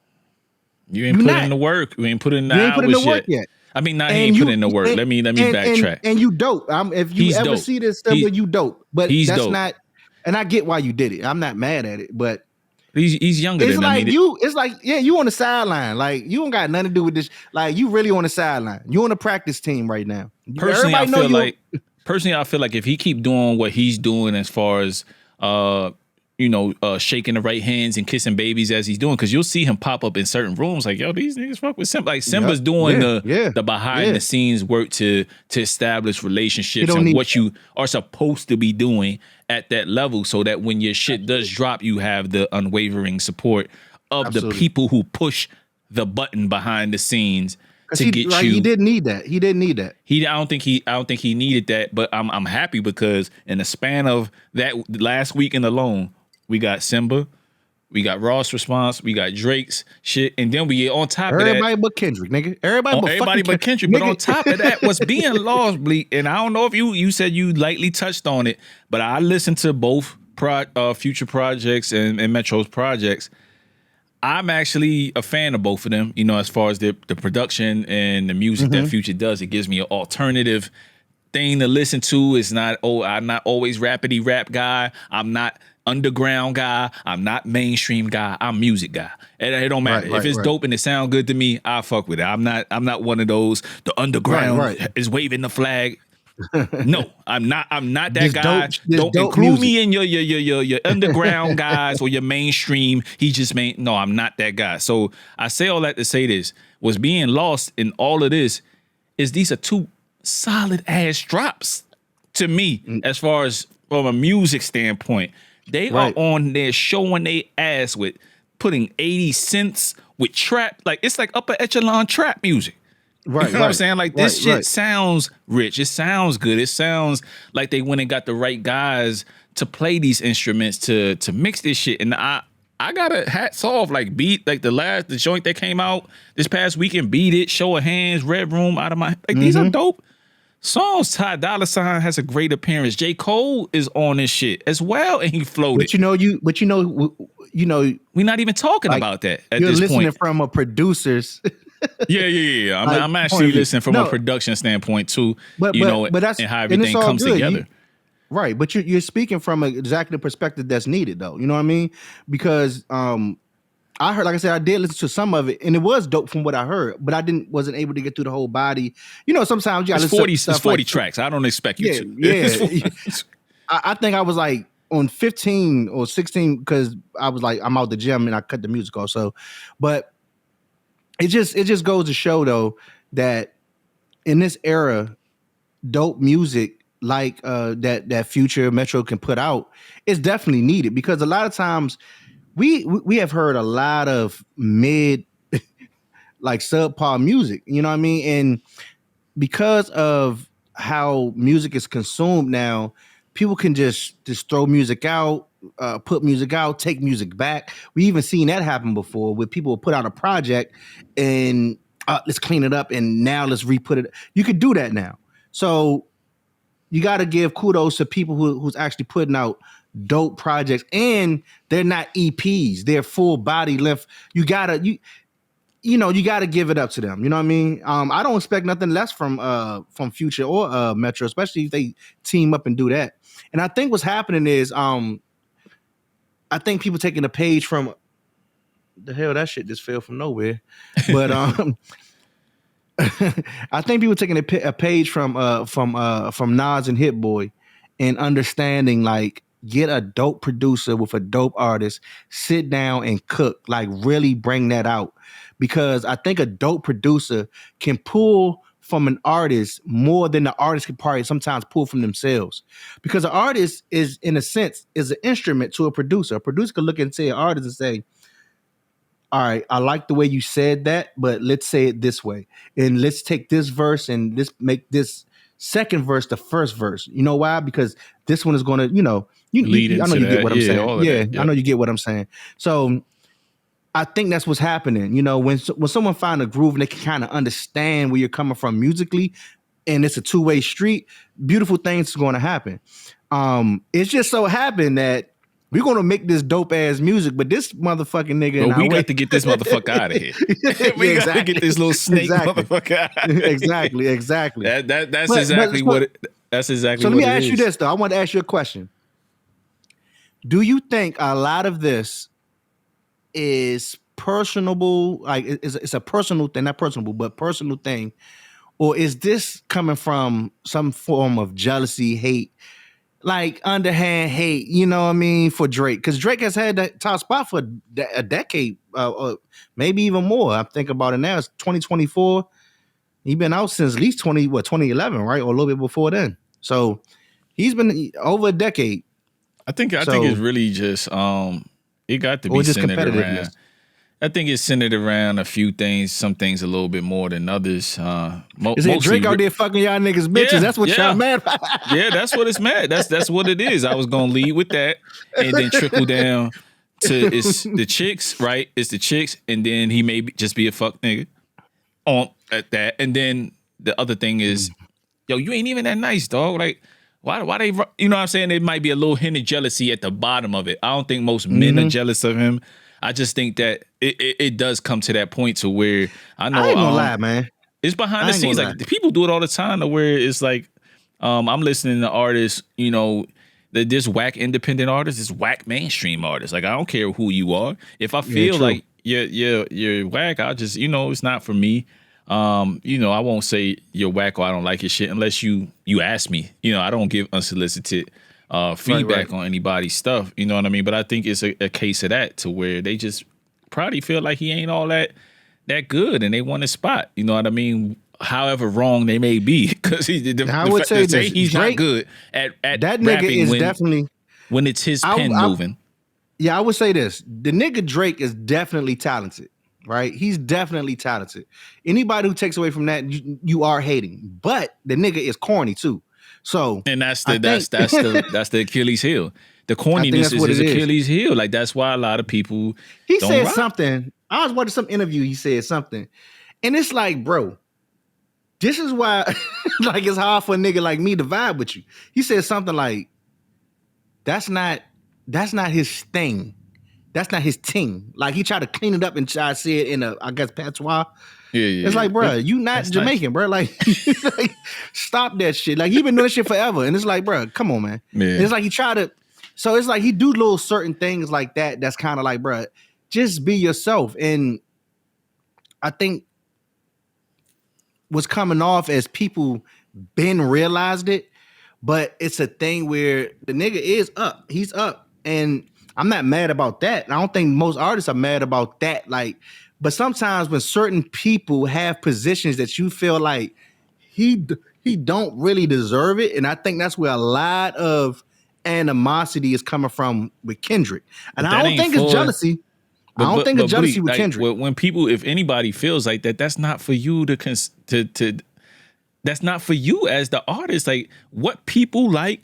You ain't put in the work. You ain't put in the hours yet. I mean, he ain't put in the work. Let me backtrack. And you dope. If you ever see this stuff, you dope. But that's dope. Not. And I get why you did it. I'm not mad at it. But He's younger It's than like them. you on the sideline. Like you don't got nothing to do with this. Like you really on the sideline. You on the practice team right now. Personally, I Everybody know feel you. like if he keep doing what he's doing as far as shaking the right hands and kissing babies as he's doing, because you'll see him pop up in certain rooms like, yo, these niggas fuck with Simba. Like Simba's doing the behind the scenes work to establish relationships and what you are supposed to be doing at that level, so that when your shit does drop, you have the unwavering support of the people who push the button behind the scenes to get you. He didn't need that. I don't think he needed that, but I'm happy because in the span of that last weekend alone, we got Simba, we got Ross response, we got Drake's shit, and then we on top of that, everybody but Kendrick, nigga. Everybody but Kendrick. But on top of that, what's being lost, Blek, and I don't know if you said you lightly touched on it, but I listened to both Future projects and Metro's projects. I'm actually a fan of both of them, as far as the production and the music that Future does. It gives me an alternative thing to listen to. It's not, I'm not always rapidy rap guy. I'm not underground guy. I'm not mainstream guy. I'm music guy. It don't matter. If it's dope and it sound good to me, I fuck with it. I'm not one of those, the underground is waving the flag. No, I'm not that guy. Don't include me in your underground guys or your mainstream. No, I'm not that guy. So I say all that to say this. What's being lost in all of this is these are two solid ass drops to me, as far as from a music standpoint. They are on there showing they ass with putting 80 cents with trap. Like it's like upper echelon trap music. Right, you know what I'm saying? Like this shit sounds rich. It sounds good. It sounds like they went and got the right guys to play these instruments to mix this shit. And I got a hats off. Like the joint that came out this past weekend, Beat It, Show of Hands, Red Room, Out of My. Like these are dope songs. Ty Dolla $ign has a great appearance. J. Cole is on this shit as well, and he floated. We're not even talking about that at this point. You're listening from a producer's. Yeah. I'm actually listening from a production standpoint too, but that's, and how everything comes together. Right, but you're speaking from exactly the perspective that's needed, though. You know what I mean? Because I heard, like I said, I did listen to some of it, and it was dope from what I heard, but I wasn't able to get through the whole body. Sometimes you got to listen to 40 tracks. I don't expect you to. Yeah. I think I was like on 15 or 16 because I was like, I'm out the gym and I cut the music off. So, but it just goes to show though that in this era, dope music like that Future Metro can put out is definitely needed, because a lot of times we have heard a lot of mid like subpar music, you know what I mean? And because of how music is consumed now, people can just throw music out, put music out, take music back. We even seen that happen before, where people will put out a project and let's clean it up and now let's re-put it. You could do that now. So you got to give kudos to people who's actually putting out dope projects, and they're not EPs, they're full body length. You gotta give it up to them. You know what I mean? I don't expect nothing less from Future or Metro, especially if they team up and do that. And I think what's happening is I think people taking a page from the hell, that shit just fell from nowhere. But I think people taking a page from Nas and Hit Boy and understanding, like, get a dope producer with a dope artist, sit down and cook, like really bring that out. Because I think a dope producer can pull from an artist more than the artist can probably sometimes pull from themselves. Because an artist is, in a sense, is an instrument to a producer. A producer can look and say an artist and say, all right, I like the way you said that, but let's say it this way. And let's take this verse and let's make this second verse the first verse. You know why? Because this one is going to, I know you get what I'm saying. Yeah, I know you get what I'm saying. So I think that's what's happening. When someone find a groove and they can kind of understand where you're coming from musically, and it's a two-way street, beautiful things are going to happen. It's just so happened that we're going to make this dope ass music, but this motherfucking nigga. We got to get this motherfucker out of here. We got to get this little snake motherfucker out of here. Exactly. That's exactly what it is. So let me ask you this, though. I want to ask you a question. Do you think a lot of this is personable, like it's a personal thing, not personable, but personal thing, or is this coming from some form of jealousy, hate, like underhand hate, you know what I mean, for Drake? Because Drake has had that top spot for a decade, maybe even more. I'm thinking about it now. It's 2024. He's been out since at least 2011, right? Or a little bit before then. So he's been over a decade. I think it's really just it got to be just centered competitiveness. around. I think it's centered around a few things. Some things a little bit more than others. Is it Drake out there fucking y'all niggas bitches? Yeah, that's what y'all mad about. Yeah, that's what it's mad. That's what it is. I was gonna lead with that and then trickle down to it's the chicks, right? It's the chicks, and then he may just be a fuck nigga on at that. And then the other thing is, yo, you ain't even that nice, dog. Like, why they, you know what I'm saying? There might be a little hint of jealousy at the bottom of it. I don't think most men are jealous of him. I just think that it does come to that point to where I know. I ain't gonna lie, man. It's behind the scenes. Like people do it all the time to where it's like, I'm listening to artists, you know, this whack independent artist, this whack mainstream artist. Like I don't care who you are. If I feel like you're whack, I'll just, you know, it's not for me. You know, I won't say you're whack or I don't like your shit unless you ask me. You know, I don't give unsolicited feedback on anybody's stuff. You know what I mean? But I think it's a case of that to where they just probably feel like he ain't all that good and they want a spot. You know what I mean? However wrong they may be, because I would say he's Drake, not good at that nigga rapping is definitely when it's his pen moving. Yeah, I would say this: the nigga Drake is definitely talented, right? He's definitely talented. Anybody who takes away from that, you are hating. But the nigga is corny too. So, and that's the Achilles heel. The corniness is his Achilles heel. Like that's why a lot of people. He said something. I was watching some interview. He said something, and it's like, bro, this is why, like, it's hard for a nigga like me to vibe with you. He said something like, "That's not his thing. That's not his ting." Like he tried to clean it up and try to say it in I guess patois. Yeah. It's like, bro, you not Jamaican, nice. Bro. Like, stop that shit. Like, he been doing shit forever, and it's like, bro, come on, man. Yeah. It's like he try to. So it's like he do little certain things like that. That's kind of like, bro, just be yourself. And I think what's coming off as people been realized it, but it's a thing where the nigga is up. He's up, and I'm not mad about that. I don't think most artists are mad about that. Like. But sometimes when certain people have positions that you feel like he don't really deserve it, and I think that's where a lot of animosity is coming from with Kendrick. And I don't think it's jealousy. I don't think it's jealousy with Kendrick. When people, if anybody feels like that, that's not for you to that's not for you as the artist. Like what people like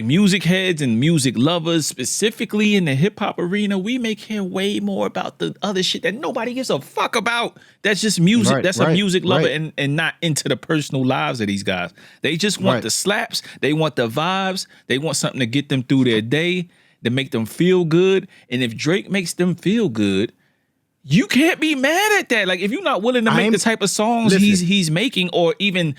music heads and music lovers, specifically in the hip hop arena, we may care way more about the other shit that nobody gives a fuck about. That's just music. That's a music lover and not into the personal lives of these guys. They just want the slaps. They want the vibes. They want something to get them through their day, to make them feel good. And if Drake makes them feel good, you can't be mad at that. Like if you're not willing to make the type of songs he's making, or even.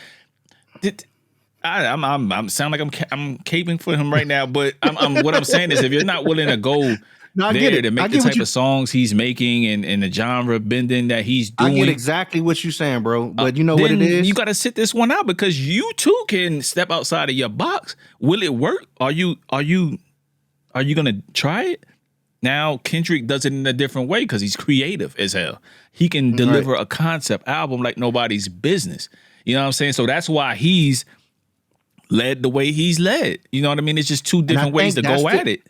I'm sound like I'm caping for him right now, but I'm what I'm saying is if you're not willing to go there to make the type of songs he's making and the genre bending that he's doing, I get exactly what you're saying, bro. But you know what it is? You got to sit this one out because you too can step outside of your box. Will it work? Are you gonna try it? Now Kendrick does it in a different way because he's creative as hell. He can deliver a concept album like nobody's business. You know what I'm saying? So that's why he's led the way he's led. You know what I mean? It's just two different ways to go at it.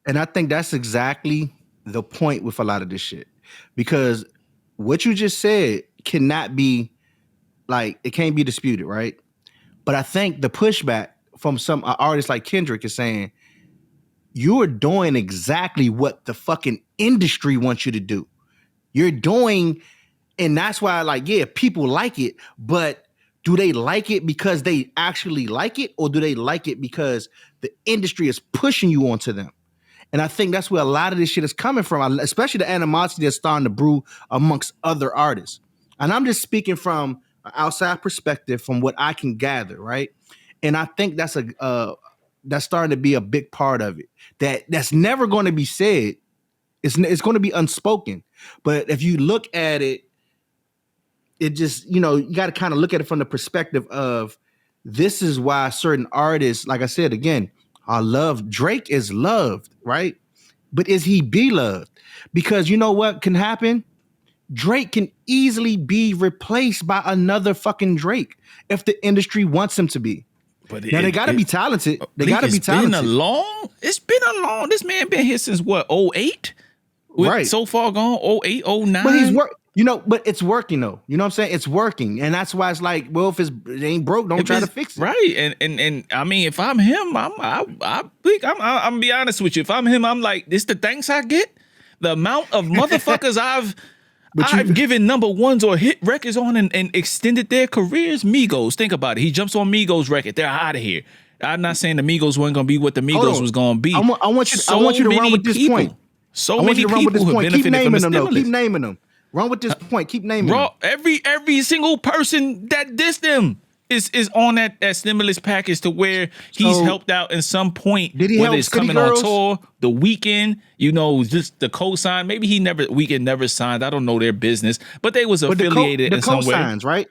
And I think that's exactly the point with a lot of this shit. Because what you just said cannot be, like, it can't be disputed, right? But I think the pushback from some artists like Kendrick is saying, you're doing exactly what the fucking industry wants you to do. You're doing, and that's why, like, yeah, people like it, but do they like it because they actually like it, or do they like it because the industry is pushing you onto them? And I think that's where a lot of this shit is coming from, especially the animosity that's starting to brew amongst other artists. And I'm just speaking from an outside perspective, from what I can gather, right? And I think that's starting to be a big part of it. That's never going to be said. It's going to be unspoken. But if you look at it, it just, you got to kind of look at it from the perspective of this is why certain artists, like I said, again, I love Drake is loved, right? But is he beloved? Because you know what can happen? Drake can easily be replaced by another fucking Drake if the industry wants him to be. But now they got to be talented. They got to be talented. It's been a long. This man been here since what? 08? Right. So far gone 08, 09. But he's but it's working though. You know what I'm saying? It's working, and that's why it's like, well, if it ain't broke, don't try to fix it. Right. And I mean, if I'm him, I'm gonna be honest with you. If I'm him, I'm like, this the thanks I get. The amount of motherfuckers I've given number ones or hit records on and extended their careers. Migos, think about it. He jumps on Migos record. They're out of here. I'm not saying the Migos weren't gonna be what the Migos was gonna be. I want you to run with this point. So many people who benefited from the stimulus. Keep naming them. Run with this point. Keep naming them. Every single person that dissed them is on that stimulus package to where he's helped out in some point. Did he whether help it's City coming Girls? on tour, the Weeknd, just the co-sign. Maybe Weeknd never signed. I don't know their business, but they was affiliated in some way. The co-signs, right?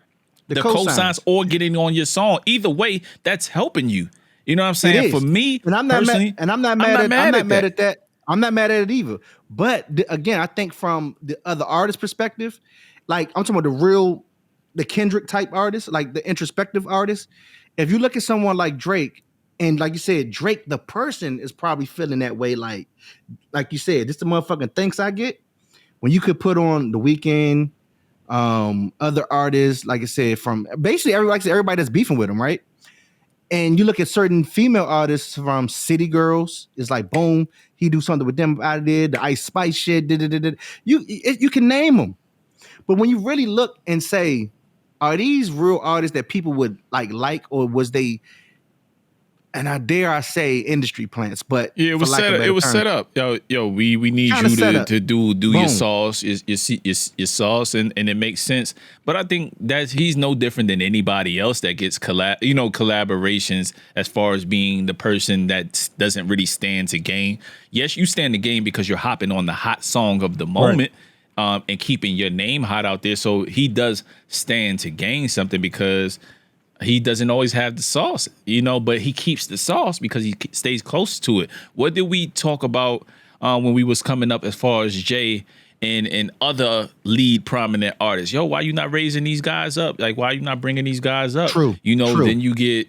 The co-signs or getting on your song. Either way, that's helping you. You know what I'm saying? For me, and I'm not personally, mad, and I'm not mad at that. I'm not mad at it either. But again, I think from the other artist perspective, like I'm talking about the Kendrick type artists, like the introspective artists. If you look at someone like Drake, and like you said, Drake, the person is probably feeling that way. Like you said, this the motherfucking thanks I get. When you could put on the Weeknd, other artists, like I said, from basically everybody that's beefing with him, right? And you look at certain female artists from City Girls, it's like boom, he do something with them out of there, the Ice Spice shit, you can name them. But when you really look and say, are these real artists that people would like, or was they, and I dare I say industry plants, but yeah, it was set up. It was set up. Yo, we need you to do your sauce, your sauce, and it makes sense. But I think that he's no different than anybody else that gets collaborations as far as being the person that doesn't really stand to gain. Yes, you stand to gain because you're hopping on the hot song of the moment. Right. And keeping your name hot out there. So he does stand to gain something because he doesn't always have the sauce, but he keeps the sauce because he stays close to it. What did we talk about when we was coming up as far as Jay and other lead prominent artists? Yo, why you not raising these guys up? Like, why you not bringing these guys up? True. Then you get,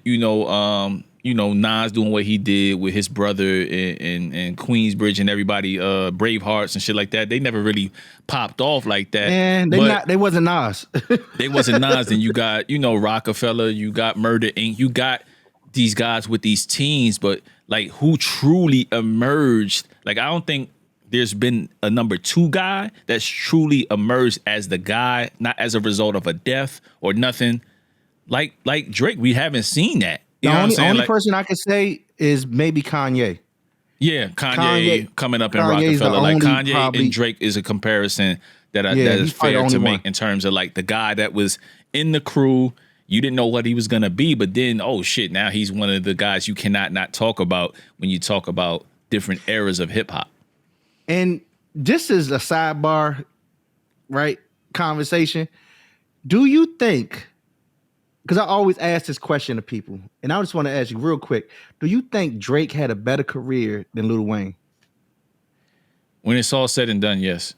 Nas doing what he did with his brother and Queensbridge and everybody, Bravehearts and shit like that. They never really popped off like that. And they wasn't Nas. They wasn't Nas. Then you got, Rockefeller, you got Murder Inc., you got these guys with these teams, but like who truly emerged? Like, I don't think there's been a number two guy that's truly emerged as the guy, not as a result of a death or nothing. Like Drake, we haven't seen that. The only person I could say is maybe Kanye. Yeah, Kanye coming up in Rockefeller. Like Kanye and Drake is a comparison that is fair to make in terms of like the guy that was in the crew. You didn't know what he was gonna be, but then oh shit, now he's one of the guys you cannot not talk about when you talk about different eras of hip hop. And this is a sidebar, right? Conversation. Do you think? Because I always ask this question to people, and I just want to ask you real quick: do you think Drake had a better career than Lil Wayne? When it's all said and done, yes.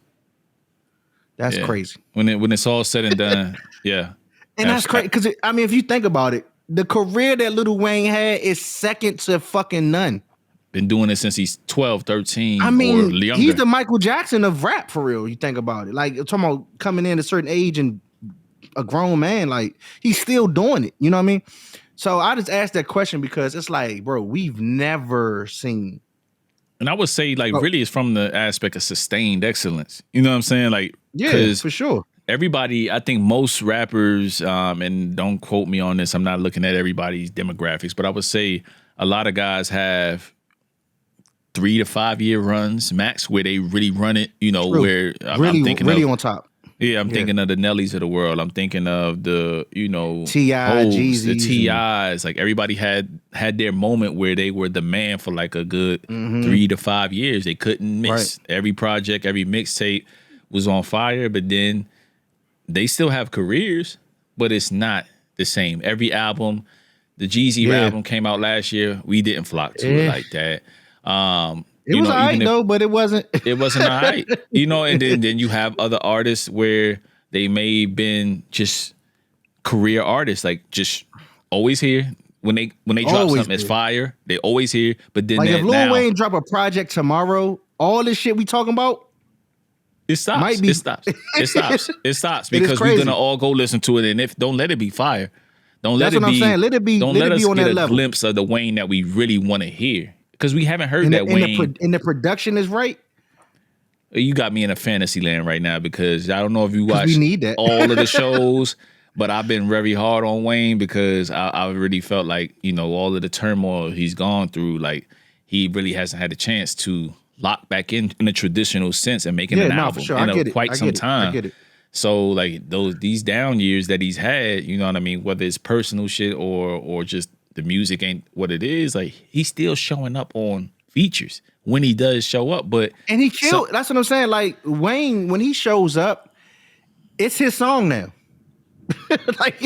That's crazy. When it's all said and done, yeah. And that's crazy because if you think about it, the career that Lil Wayne had is second to fucking none. Been doing it since he's 12, 13, or younger. He's the Michael Jackson of rap for real. You think about it, like talking about coming in at a certain age and a grown man, like he's still doing it. You know what I mean? So I just asked that question because it's like, bro, we've never seen. And I would say, like, really, it's from the aspect of sustained excellence. You know what I'm saying? Like, yeah, for sure. Everybody, I think most rappers, and don't quote me on this, I'm not looking at everybody's demographics, but I would say a lot of guys have 3 to 5 year runs max where they really run it. True. Where I'm thinking really on top. Yeah, I'm thinking of the Nellies of the world. I'm thinking of the, T.I., Hoes, the Jeezys, T.I.s. Like everybody had their moment where they were the man for like a good 3 to 5 years. They couldn't miss. Right. Every project, every mixtape was on fire, but then they still have careers, but it's not the same. Every album, the Jeezy album came out last year. We didn't flock to it like that. It was all right though, but it wasn't. It wasn't all right, and then you have other artists where they may have been just career artists, like just always here. When they drop Always something, it's fire. They always here, but then like if Lil now Wayne drop a project tomorrow, all this shit we talking about, it stops. might be- It stops. It stops. It stops It is because we're crazy. gonna all go listen to it. And if don't let it be fire, don't That's let it what I'm be. saying. Let it be- Don't let let it us be on get that a level. glimpse of the Wayne that we really want to hear because we haven't heard and that Wayne. the production is right. You got me in a fantasy land right now because I don't know if you watch we need that. all of the shows, but I've been very hard on Wayne because I really felt like, all of the turmoil he's gone through, like he really hasn't had a chance to lock back in a traditional sense and making an album for sure. in I get it. quite I some get it. time. I get it. So like these down years that he's had, you know what I mean, whether it's personal shit or just the music ain't what it is, like he's still showing up on features when he does show up, but And he killed. That's what I'm saying. Like Wayne, when he shows up, it's his song now. Like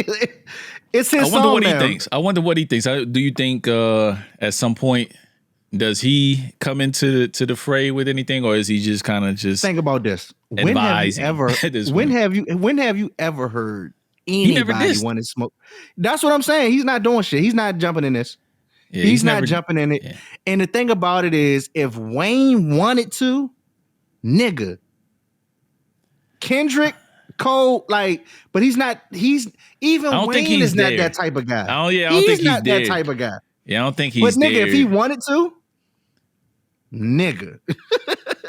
it's his I song wonder what now. he thinks. I wonder what he thinks. Do you think at some point does he come into the fray with anything, or is he just kind of just Think about this. When have you advising ever? at this When point? have you ever heard never anybody dissed. want to smoke? That's what I'm saying. He's not doing shit. He's not jumping in this. Yeah, He's not never jumping in it. yeah. And the thing about it is, if Wayne wanted to, nigga, Kendrick, Cole, like, but he's not. He's even I don't Wayne think he's is not there. that type of guy. I don't he's think he's not there. that type of guy. Yeah, I don't think But he's nigga, there. if he wanted to, nigga,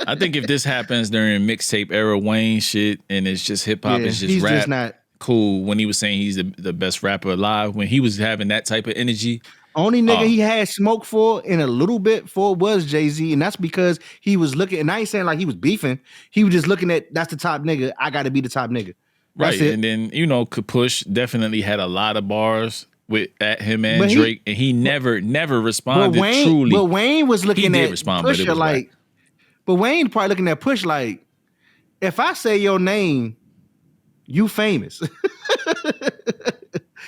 I think if this happens during mixtape era Wayne shit and it's just hip hop, yeah, it's just he's rap. just not. Cool. When he was saying he's the best rapper alive, when he was having that type of energy, Only nigga he had smoke for and a little bit for was Jay-Z, and that's because he was looking. And I ain't saying like he was beefing. He was just looking at that's the top nigga. I got to be the top nigga. That's right? it. And then Kapush definitely had a lot of bars at him and But Drake, and he never responded truly. But Wayne was looking did at respond, but it Pusha was like. whack. But Wayne probably looking at Push like, if I say your name, you famous.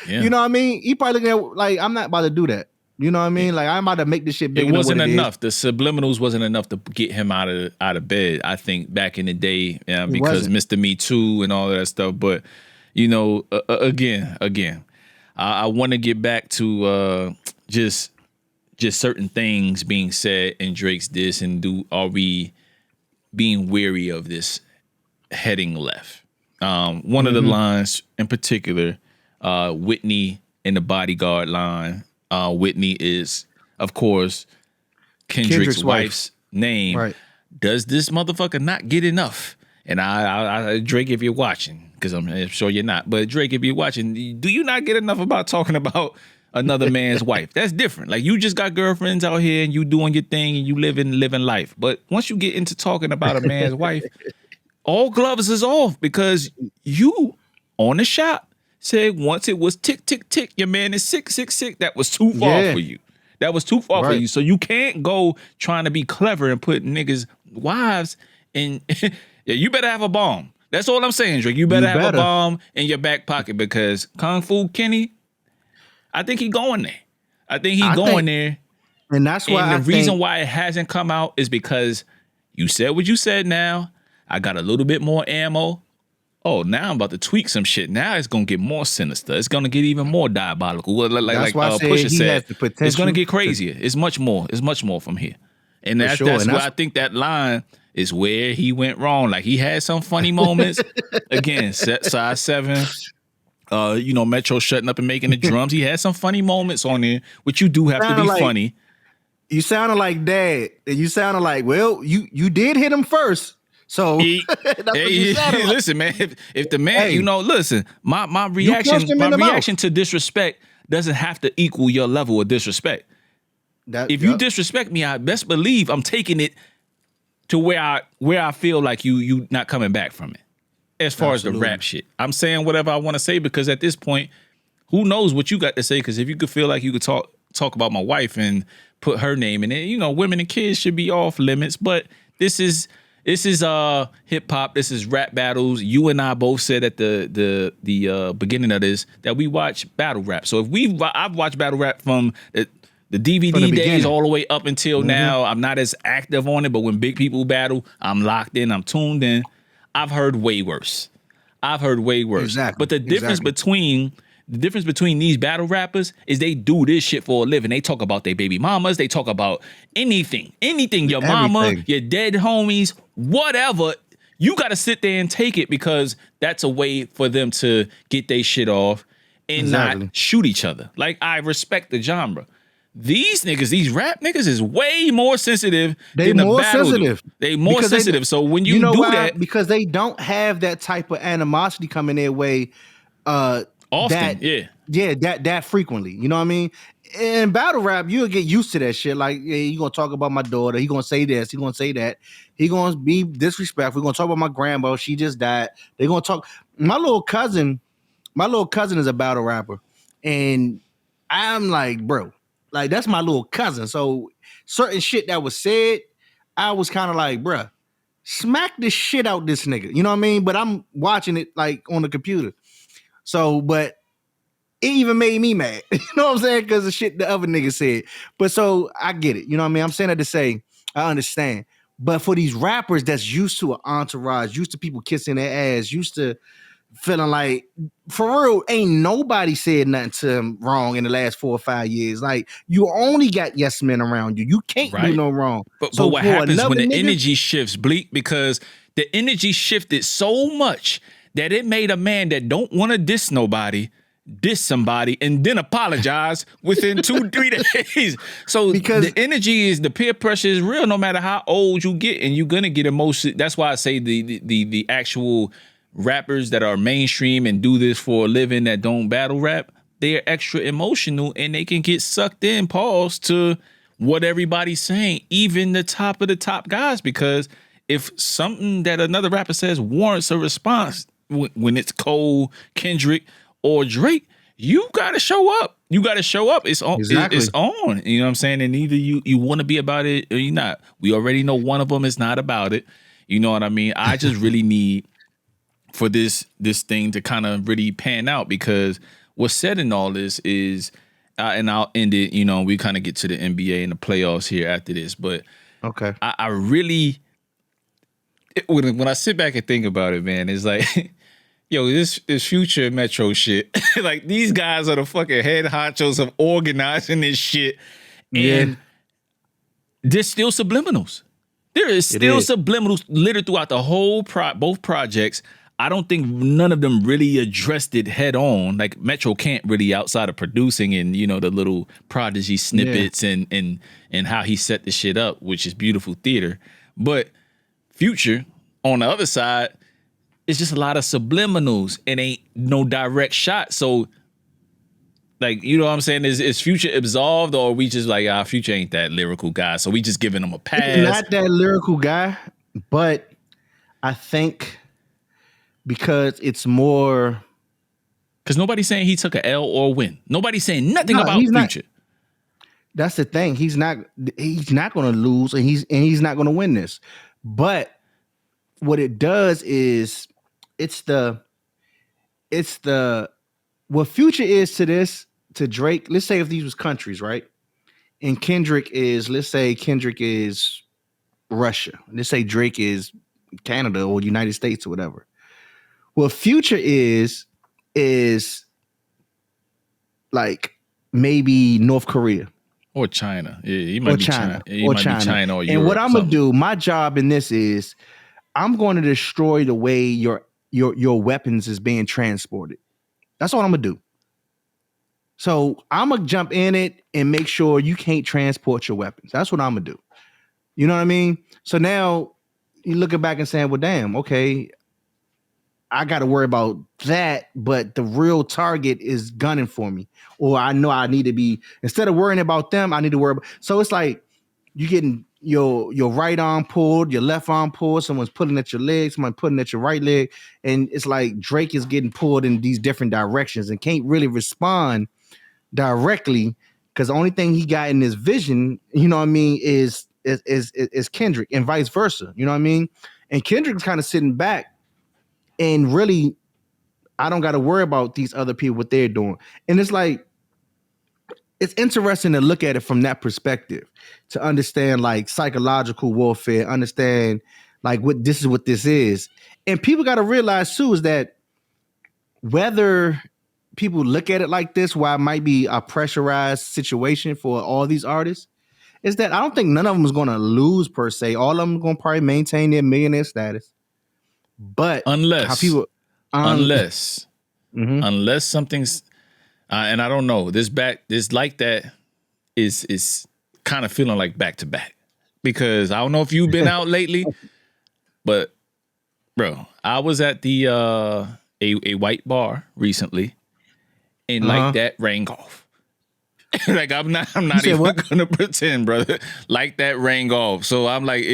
Yeah. You know what I mean? He probably looking at like, I'm not about to do that. You know what I mean? Like, I'm about to make this shit bigger. It wasn't than what enough. The subliminals wasn't enough to get him out of bed. I think back in the day, because wasn't. Mr. Me Too and all that stuff. But again, I want to get back to just certain things being said in Drake's diss, and are we being weary of this heading left? One of the lines in particular, Whitney in the Bodyguard line. Whitney is, of course, Kendrick's wife's name. Right. Does this motherfucker not get enough? And I Drake, if you're watching, because I'm sure you're not, but Drake, if you're watching, do you not get enough about talking about another man's wife? That's different. Like, you just got girlfriends out here and you doing your thing and you living life. But once you get into talking about a man's wife, all gloves is off, because you on the shot said once it was tick, tick, tick, your man is sick, sick, sick. That was too far for you. That was too far for you. So you can't go trying to be clever and put niggas' wives in. Yeah, you better have a bomb. That's all I'm saying, Drake. You better have a bomb in your back pocket, because Kung Fu Kenny, I think he going there. I think he going there. And that's why And the reason why it hasn't come out is because you said what you said now. I got a little bit more ammo. Oh, now I'm about to tweak some shit. Now it's gonna get more sinister. It's gonna get even more diabolical. Like Pusha said, it's gonna get crazier. It's much more. It's much more from here. And that's where I think that line is where he went wrong. Like, he had some funny moments. Again, size 7. Metro shutting up and making the drums. He had some funny moments on there, which you do have to be funny. You sounded like Dad, and you sounded like, well, you did hit him first. So listen, man. If the man, listen, my reaction to disrespect doesn't have to equal your level of disrespect. If you disrespect me, I best believe I'm taking it to where I feel like you not coming back from it. as far as the rap shit. I'm saying whatever I want to say because at this point, who knows what you got to say? Because if you could feel like you could talk about my wife and put her name in it, women and kids should be off limits. But this is hip hop. This is rap battles. You and I both said at the beginning of this that we watch battle rap. So if I've watched battle rap from the DVD days all the way up until now. I'm not as active on it, but when big people battle, I'm locked in. I'm tuned in. I've heard way worse. Exactly. But the difference between these battle rappers is they do this shit for a living. They talk about their baby mamas. They talk about anything, your mama, your dead homies, whatever. You got to sit there and take it because that's a way for them to get their shit off and not shoot each other. Like, I respect the genre. These niggas, these rap niggas is way more sensitive than the battle. They more sensitive. So when you do that. Because they don't have that type of animosity coming their way often, that frequently. You know what I mean? In battle rap, you'll get used to that shit. Like, yeah, you gonna talk about my daughter, he gonna say this, he gonna say that, he gonna be disrespectful, we're gonna talk about my grandma, she just died. They're gonna talk. My little cousin is a battle rapper, and I'm like, bro, like, that's my little cousin. So certain shit that was said, I was kind of like, bruh, smack the shit out this nigga. You know what I mean? But I'm watching it like on the computer. So, but it even made me mad. You know what I'm saying? Because of shit the other nigga said. But so I get it. You know what I mean? I'm saying that to say, I understand. But for these rappers that's used to an entourage, used to people kissing their ass, used to feeling like, for real, ain't nobody said nothing to him wrong in the last 4 or 5 years. Like, you only got yes men around you. You can't do no wrong. But what happens when the energy shifts, Bleak? Because the energy shifted so much that it made a man that don't want to diss somebody and then apologize within 2-3 days. So because the energy the peer pressure is real no matter how old you get, and you're gonna get emotional. That's why I say the actual rappers that are mainstream and do this for a living that don't battle rap, they're extra emotional and they can get sucked in, to what everybody's saying, even the top of the top guys, because if something that another rapper says warrants a response, when it's Cole, Kendrick, or Drake, you gotta show up. It's on. Exactly. It's on. You know what I'm saying? And either you want to be about it or you're not. We already know one of them is not about it. You know what I mean? I just really need for this thing to kind of really pan out, because what's said in all this is, and I'll end it, we kind of get to the NBA and the playoffs here after this, but okay, I really, when I sit back and think about it, man, it's like, yo, this Future Metro shit, like, these guys are the fucking head honchos of organizing this shit, and there's still subliminals. There is still subliminals littered throughout the whole both projects. I don't think none of them really addressed it head on. Like, Metro can't really, outside of producing and, the little Prodigy snippets and how he set the shit up, which is beautiful theater. But Future, on the other side, it's just a lot of subliminals and ain't no direct shot. So, like, you know what I'm saying? Is Future absolved, or are we just like, Future ain't that lyrical guy, so we just giving him a pass? He's not that lyrical guy, but I think because it's more, because nobody's saying he took a L or a win. Nobody's saying nothing about Future. That's the thing. He's not going to lose, and he's not going to win this. But what it does is it's the what Future is to Drake. Let's say if these was countries, right? And let's say Kendrick is Russia. Let's say Drake is Canada or the United States or whatever. What Future is like maybe North Korea or China. Yeah, he might be China. He might be China or Europe. And what I'm gonna do, my job in this is, I'm going to destroy the way your weapons is being transported. That's what I'm gonna do. So I'm gonna jump in it and make sure you can't transport your weapons. That's what I'm gonna do. You know what I mean? So now you're looking back and saying, well, damn, okay, I got to worry about that, but the real target is gunning for me. Or I know I need to be, instead of worrying about them, I need to worry about. So it's like you're getting your right arm pulled, your left arm pulled, someone's pulling at your leg, someone pulling at your right leg, and it's like Drake is getting pulled in these different directions and can't really respond directly because the only thing he got in his vision, you know what I mean, is Kendrick and vice versa, you know what I mean? And Kendrick's kind of sitting back and really, I don't got to worry about these other people, what they're doing. And it's like, it's interesting to look at it from that perspective, to understand like psychological warfare, understand like what this is. And people got to realize too, is that whether people look at it like this, why it might be a pressurized situation for all these artists, is that I don't think none of them is going to lose per se. All of them are going to probably maintain their millionaire status. But unless something's and I don't know, this like that is kind of feeling like back to back, because I don't know if you've been out lately, but bro, I was at the a white bar recently, and like that rang off. Like I'm not even gonna pretend, brother. Like that rang off. So I'm like,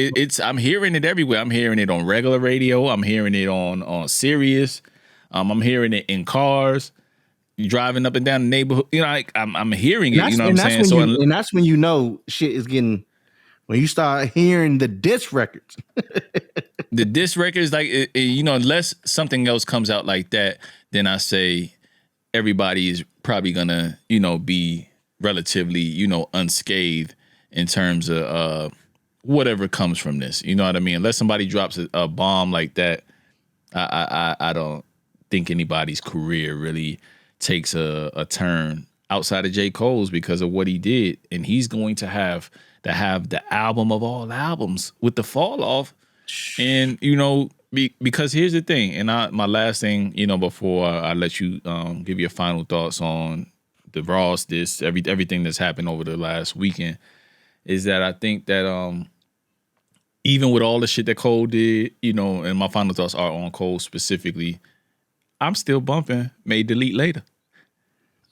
I'm hearing it everywhere. I'm hearing it on regular radio. I'm hearing it on Sirius. I'm hearing it in cars, driving up and down the neighborhood. You know, like I'm hearing it. You know what I'm saying? And that's when you know shit is getting, when you start hearing the diss records. The diss records, like you know, unless something else comes out like that, then I say everybody is probably gonna, you know, be relatively, you know, unscathed in terms of whatever comes from this. You know what I mean? Unless somebody drops a bomb like that, I don't think anybody's career really takes a turn outside of J. Cole's because of what he did. And he's going to have the album of all albums with the fall off. And, you know, because here's the thing, and my last thing, you know, before I let you give your final thoughts on the Ross, everything that's happened over the last weekend, is that I think that even with all the shit that Cole did, you know, and my final thoughts are on Cole specifically, I'm still bumping May Delete Later.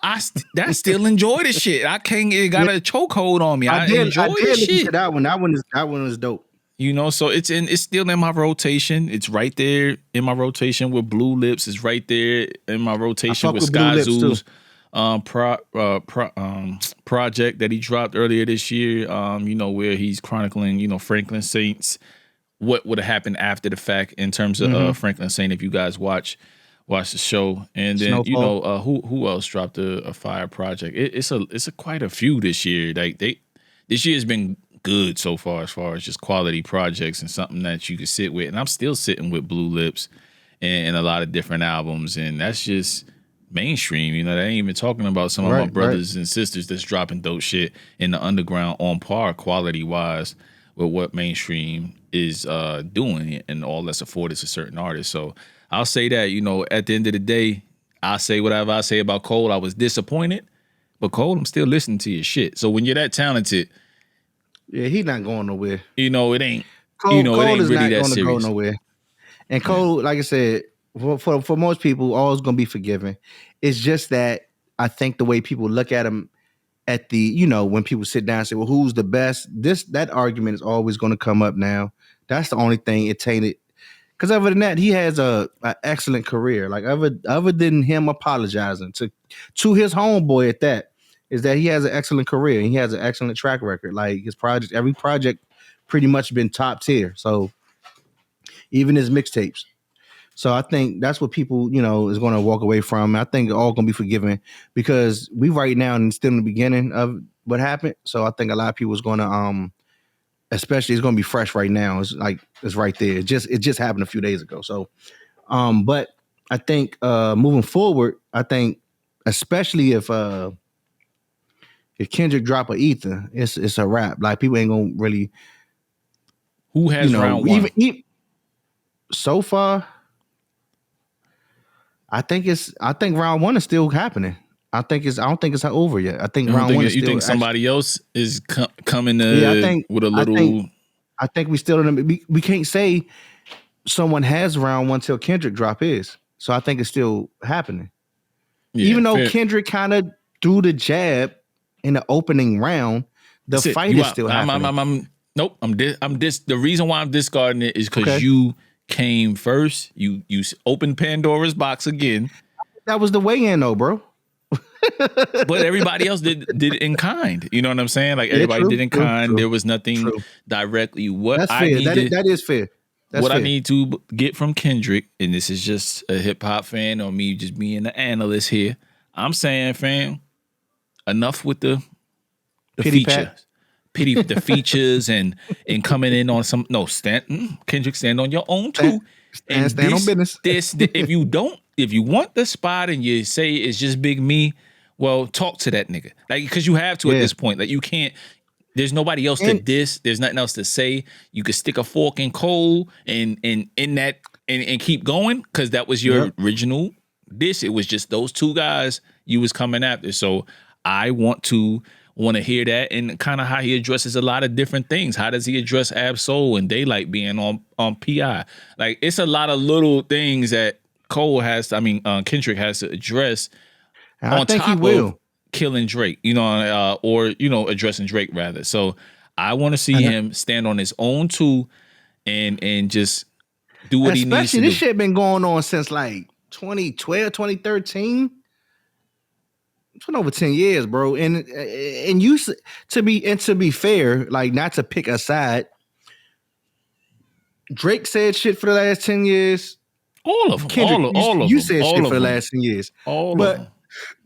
I still enjoy the shit. I can't, it got a chokehold on me. I enjoy the shit. To that one was dope. You know, so it's still in my rotation. It's right there in my rotation with Blue Lips. It's right there in my rotation with Sky Zoo's project that he dropped earlier this year. You know, where he's chronicling, you know, Franklin Saint's, what would have happened after the fact in terms of Franklin Saint. If you guys watch the show, and then Snowfall. You know, who else dropped a fire project? It's a quite a few this year. Like this year has been good so far as just quality projects and something that you can sit with. And I'm still sitting with Blue Lips and a lot of different albums, and that's just mainstream. You know, they ain't even talking about some of my brothers and sisters that's dropping dope shit in the underground on par quality wise with what mainstream is doing and all that's afforded to certain artists. So I'll say that, you know, at the end of the day, I say whatever I say about Cole. I was disappointed, but Cole, I'm still listening to your shit. So when you're that talented, yeah, he's not going nowhere. You know, it ain't. Cole, you know, Cole it ain't is really not that going to go serious. nowhere. And Cole, like I said, for most people, always going to be forgiven. It's just that I think the way people look at him at the, you know, when people sit down and say, well, who's the best? That argument is always going to come up now. That's the only thing it tainted. Because other than that, he has an excellent career. Like other than him apologizing to his homeboy at that, is that he has an excellent career. He has an excellent track record. Like every project pretty much been top tier. So even his mixtapes. So I think that's what people, you know, is going to walk away from. I think all going to be forgiven because we right now and still in the beginning of what happened. So I think a lot of people is going to, especially it's going to be fresh right now. It's like, it's right there. It just happened a few days ago. So, but I think moving forward, I think especially if Kendrick drop a ether, it's a wrap. Like people ain't gonna really. Who has round one? Even so far, I think round one is still happening. I don't think it's over yet. I think round one is still. You think somebody else is coming to with a little? I think we still we can't say someone has round one till Kendrick drop his. So I think it's still happening. Yeah, even though Kendrick kind of threw the jab in the opening round, the fight is still happening. Nope. The reason why I'm discarding it is because Okay. you came first. You opened Pandora's box again. That was the weigh-in though, bro. But everybody else did it in kind. You know what I'm saying? Like Yeah, everybody true, did in true, kind. true, There was nothing true. directly. What That's I fair. need That is fair. That's what fair. I need to get from Kendrick, and this is just a hip hop fan or me just being the analyst here. I'm saying, fam, enough with the Pity features. pat. Pity the features and coming in on some Kendrick, stand on your own too. Stand on business. If you want the spot and you say it's just Big Me, well, talk to that nigga. Like, because you have to at this point. Like, you can't. There's nobody else to diss. There's nothing else to say. You could stick a fork in Cole and in that and keep going, because that was your original diss. It was just those two guys you was coming after. So I want to hear that, and kind of how he addresses a lot of different things. How does he address Ab-Soul and Daylight being on PI? Like, it's a lot of little things that Kendrick has to address. I think he will. Killing Drake, or addressing Drake rather. So I want to see him stand on his own too, and just do what he needs to do. Especially this shit been going on since like 2012, 2013. It's been over 10 years, bro. And to be fair, like, not to pick a side, Drake said shit for the last 10 years. All of them. Kendrick, all of you them. said all shit of for the them. last 10 years. All of them.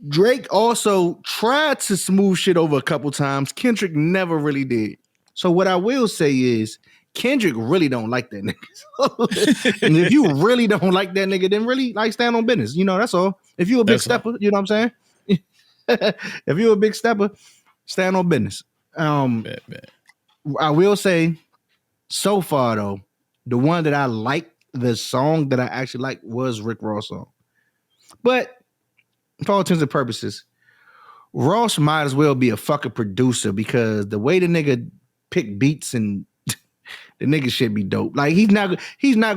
Drake also tried to smooth shit over a couple times. Kendrick never really did. So what I will say is, Kendrick really don't like that nigga. And if you really don't like that nigga, then really, like, stand on business. That's all. If you a big stepper, you know what I'm saying? If you're a big stepper, stand on business. I will say, so far though, the one that I like, the song that I actually like, was Rick Ross' song. But for all intents and purposes, Ross might as well be a fucking producer, because the way the nigga pick beats and the nigga should be dope. Like, he's not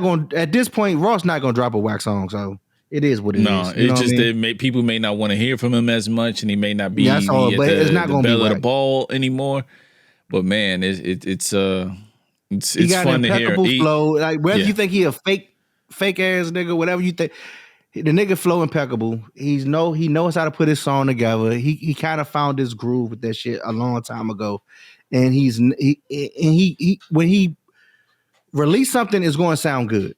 going, at this point, Ross not going to drop a whack song. So it is what it is. No, it's just that people may not want to hear from him as much, and he may not be that's all, but it's not going to be bell of the whack. ball anymore. But man, it's he got fun an to hear. impeccable flow. Like, whether you think he a fake ass nigga, whatever you think, the nigga flow impeccable. He knows how to put his song together. He kind of found his groove with that shit a long time ago, and he when he release something, it's going to sound good.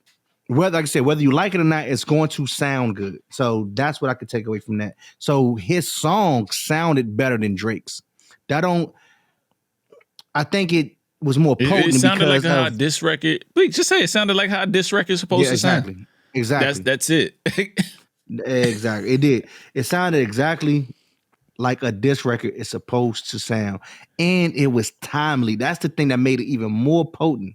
Whether, like I said, whether you like it or not, it's going to sound good. So that's what I could take away from that. So his song sounded better than Drake's. I think it was more potent. It sounded like how this record. Please just say it sounded like how this record is supposed to sound. Exactly. That's it. Exactly. It did. It sounded exactly like a diss record is supposed to sound, and it was timely. That's the thing that made it even more potent.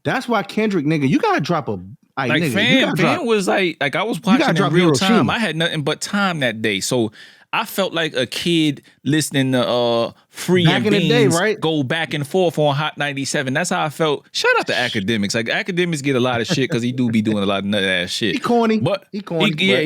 That's why Kendrick, nigga, you gotta drop a fan was like I was watching in real time. I had nothing but time that day, so I felt like a kid listening to Free back and in Beans the day, right? Go back and forth on Hot 97. That's how I felt. Shout out to Academics. Like, Academics get a lot of shit because he do be doing a lot of nut ass shit. He corny. He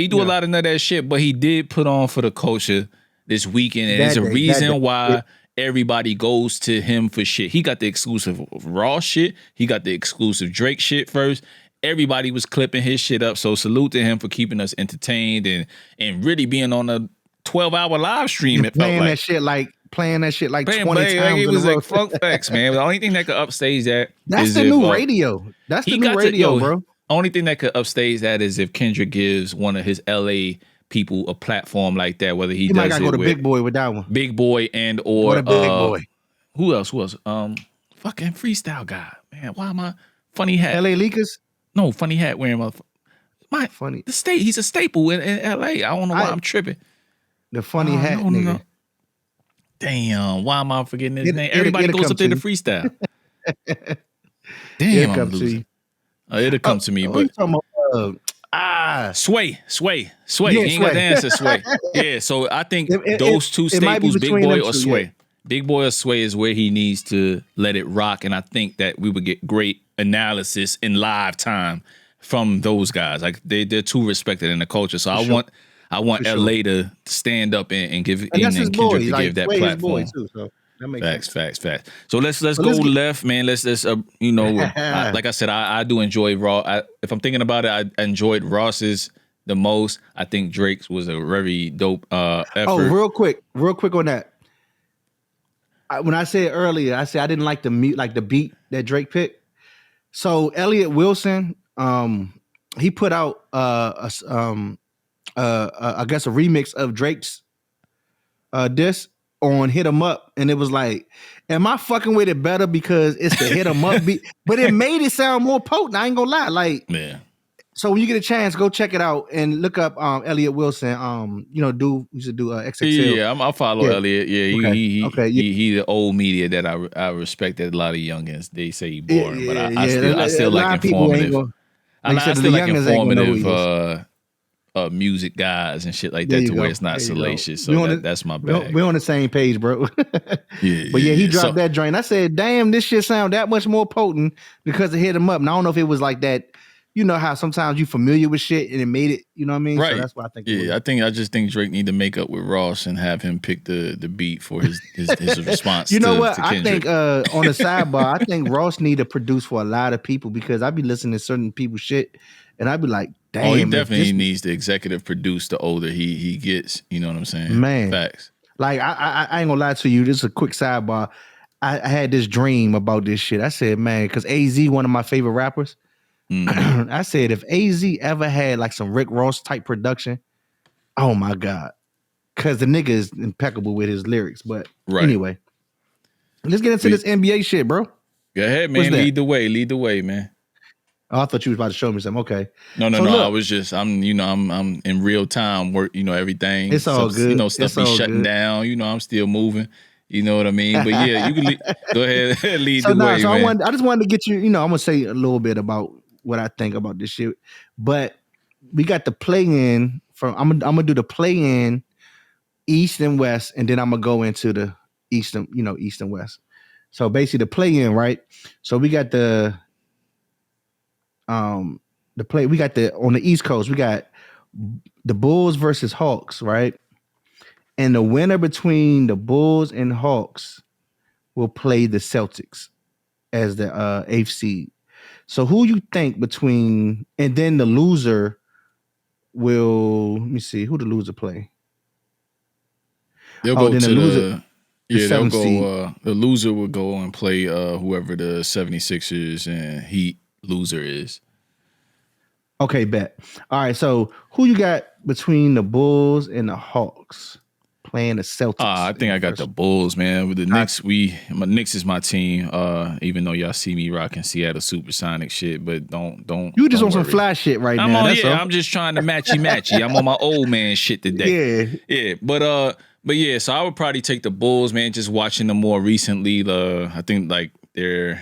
do a lot of nut ass shit, but he did put on for the culture this weekend, and there's a reason why everybody goes to him for shit. He got the exclusive Raw shit. He got the exclusive Drake shit first. Everybody was clipping his shit up. So salute to him for keeping us entertained and really being on a 12-hour live stream. Playing that shit like 20 times it was like Funk Facts, man. The only thing that could upstage that that's the new radio. That's the new radio, bro. Only thing that could upstage that is if Kendrick gives one of his LA people a platform like that, whether he does might gotta go to Big Boy with that one. Big Boy and or Big Boy. Who else? Fucking freestyle guy. Man, why am I funny hat? LA Leakers? No, funny hat wearing funny. The state, he's a staple in LA. I don't know why I'm tripping. The funny hat nigga. No. Damn, why am I forgetting his name? Everybody goes up there to freestyle. Damn, I'm losing. It'll come to me, but Sway. Yeah, You ain't got the answer, Sway. Yeah, so I think those two staples, Big Boy or Sway. Yeah. Big Boy or Sway is where he needs to let it rock, and I think that we would get great analysis in live time from those guys. Like, they're too respected in the culture. So I want LA to stand up and give Kendrick to give that platform. Too, so. That makes Facts, sense. facts, facts. So let's So go let's get left, man. Let's like I said, I do enjoy Ross. If I'm thinking about it, I enjoyed Ross's the most. I think Drake's was a very dope effort. real quick on that. When I said earlier, I said I didn't like the beat that Drake picked. So Elliot Wilson, he put out I guess a remix of Drake's disc on Hit 'Em Up, and it was like, am I fucking with it better because it's the Hit 'Em Up beat? But it made it sound more potent. I ain't gonna lie. Like, Yeah. so when you get a chance, go check it out and look up Elliot Wilson. Dude used to do XXL. Yeah, I follow Elliot. Yeah, Okay. he the old media that I respect. That a lot of youngins they say he boring, but I A still lot like of people ain't informative. gonna, like I you said, still the like youngins ain't gonna know who he informative is. music guys and shit like There that you to where go. it's not There you go. salacious. So that's my bag. We're on the same page, bro. Yeah, But yeah, he dropped So that joint. I said, damn, this shit sound that much more potent because it hit him up. And I don't know if it was like that. You know how sometimes you familiar with shit and it made it, you know what I mean? right. So that's why I think it was. I just think Drake need to make up with Ross and have him pick the beat for his response. You know to, what? to I think on the sidebar, I think Ross need to produce for a lot of people because I be listening to certain people's shit and I'd be like, damn. Oh, he definitely needs to executive produce the older he gets. You know what I'm saying? Man. Facts. Like, I ain't gonna lie to you. This is a quick sidebar. I had this dream about this shit. I said, man, because AZ, one of my favorite rappers. Mm-hmm. I said, if AZ ever had like some Rick Ross type production, oh my God. Because the nigga is impeccable with his lyrics. But anyway, let's get into this NBA shit, bro. Go ahead, man. Lead the way, man. Oh, I thought you was about to show me something. Okay. No. Look, I was just, I'm in real time work, everything. It's all good. Stuff be shutting down. I'm still moving. You know what I mean? But yeah, you can go ahead and lead the way, man. I just wanted to get you, I'm going to say a little bit about what I think about this shit. But we got the play-in from, I'm going to do the play-in East and West, and then I'm going to go into the East and West. So basically the play-in, right? So we got we got on the East Coast, we got the Bulls versus Hawks, right? And the winner between the Bulls and Hawks will play the Celtics as the eighth seed. So who you think and then the loser will, let me see, who the loser play? They'll go to they'll go, the loser will go and play whoever the 76ers and Heat loser is. Okay, bet. All right, so who you got between the Bulls and the Hawks playing the Celtics? I think I got the Bulls, man. With the Knicks, Knicks is my team. Even though y'all see me rocking Seattle Supersonic shit, but don't. You just on some fly shit right now. I'm just trying to matchy. I'm on my old man shit today. Yeah. But yeah. So I would probably take the Bulls, man. Just watching them more recently. I think like they're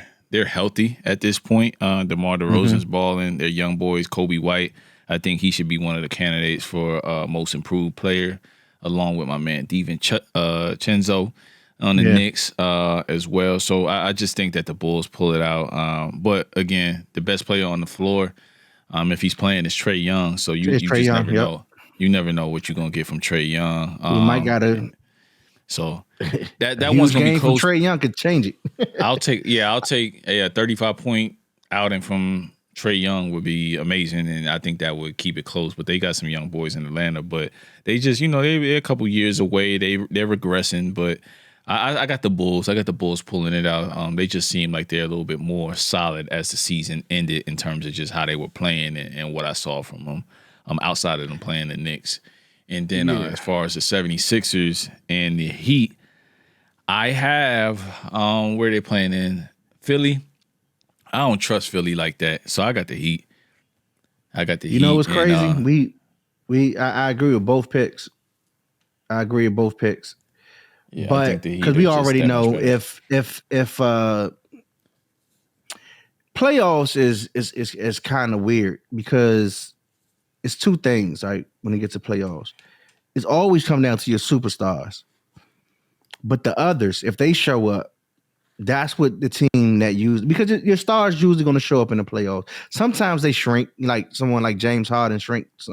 healthy at this point. DeMar DeRozan's balling. They're young boys. Kobe White. I think he should be one of the candidates for most improved player, along with my man DiVincenzo on the Knicks as well. So I just think that the Bulls pull it out. But again, the best player on the floor, if he's playing, is Trae Young. So you just never know. You never know what you're gonna get from Trae Young. You might gotta. So that one's gonna be close. Trae Young could change it. I'll take a 35-point outing from Trae Young would be amazing, and I think that would keep it close. But they got some young boys in Atlanta, but they just, they're a couple years away. They're regressing, but I got the Bulls. I got the Bulls pulling it out. They just seem like they're a little bit more solid as the season ended in terms of just how they were playing and what I saw from them outside of them playing the Knicks. And then as far as the 76ers and the Heat, I have where they playing in Philly. I don't trust Philly like that, so I got the Heat. Heat. You know what's crazy? I agree with both picks. Yeah, but because we already know if playoffs is kind of weird because it's two things, right? When it gets to playoffs, it's always come down to your superstars, but the others, if they show up, that's what the team that because your stars usually going to show up in the playoffs. Sometimes they shrink, like someone like James Harden shrinks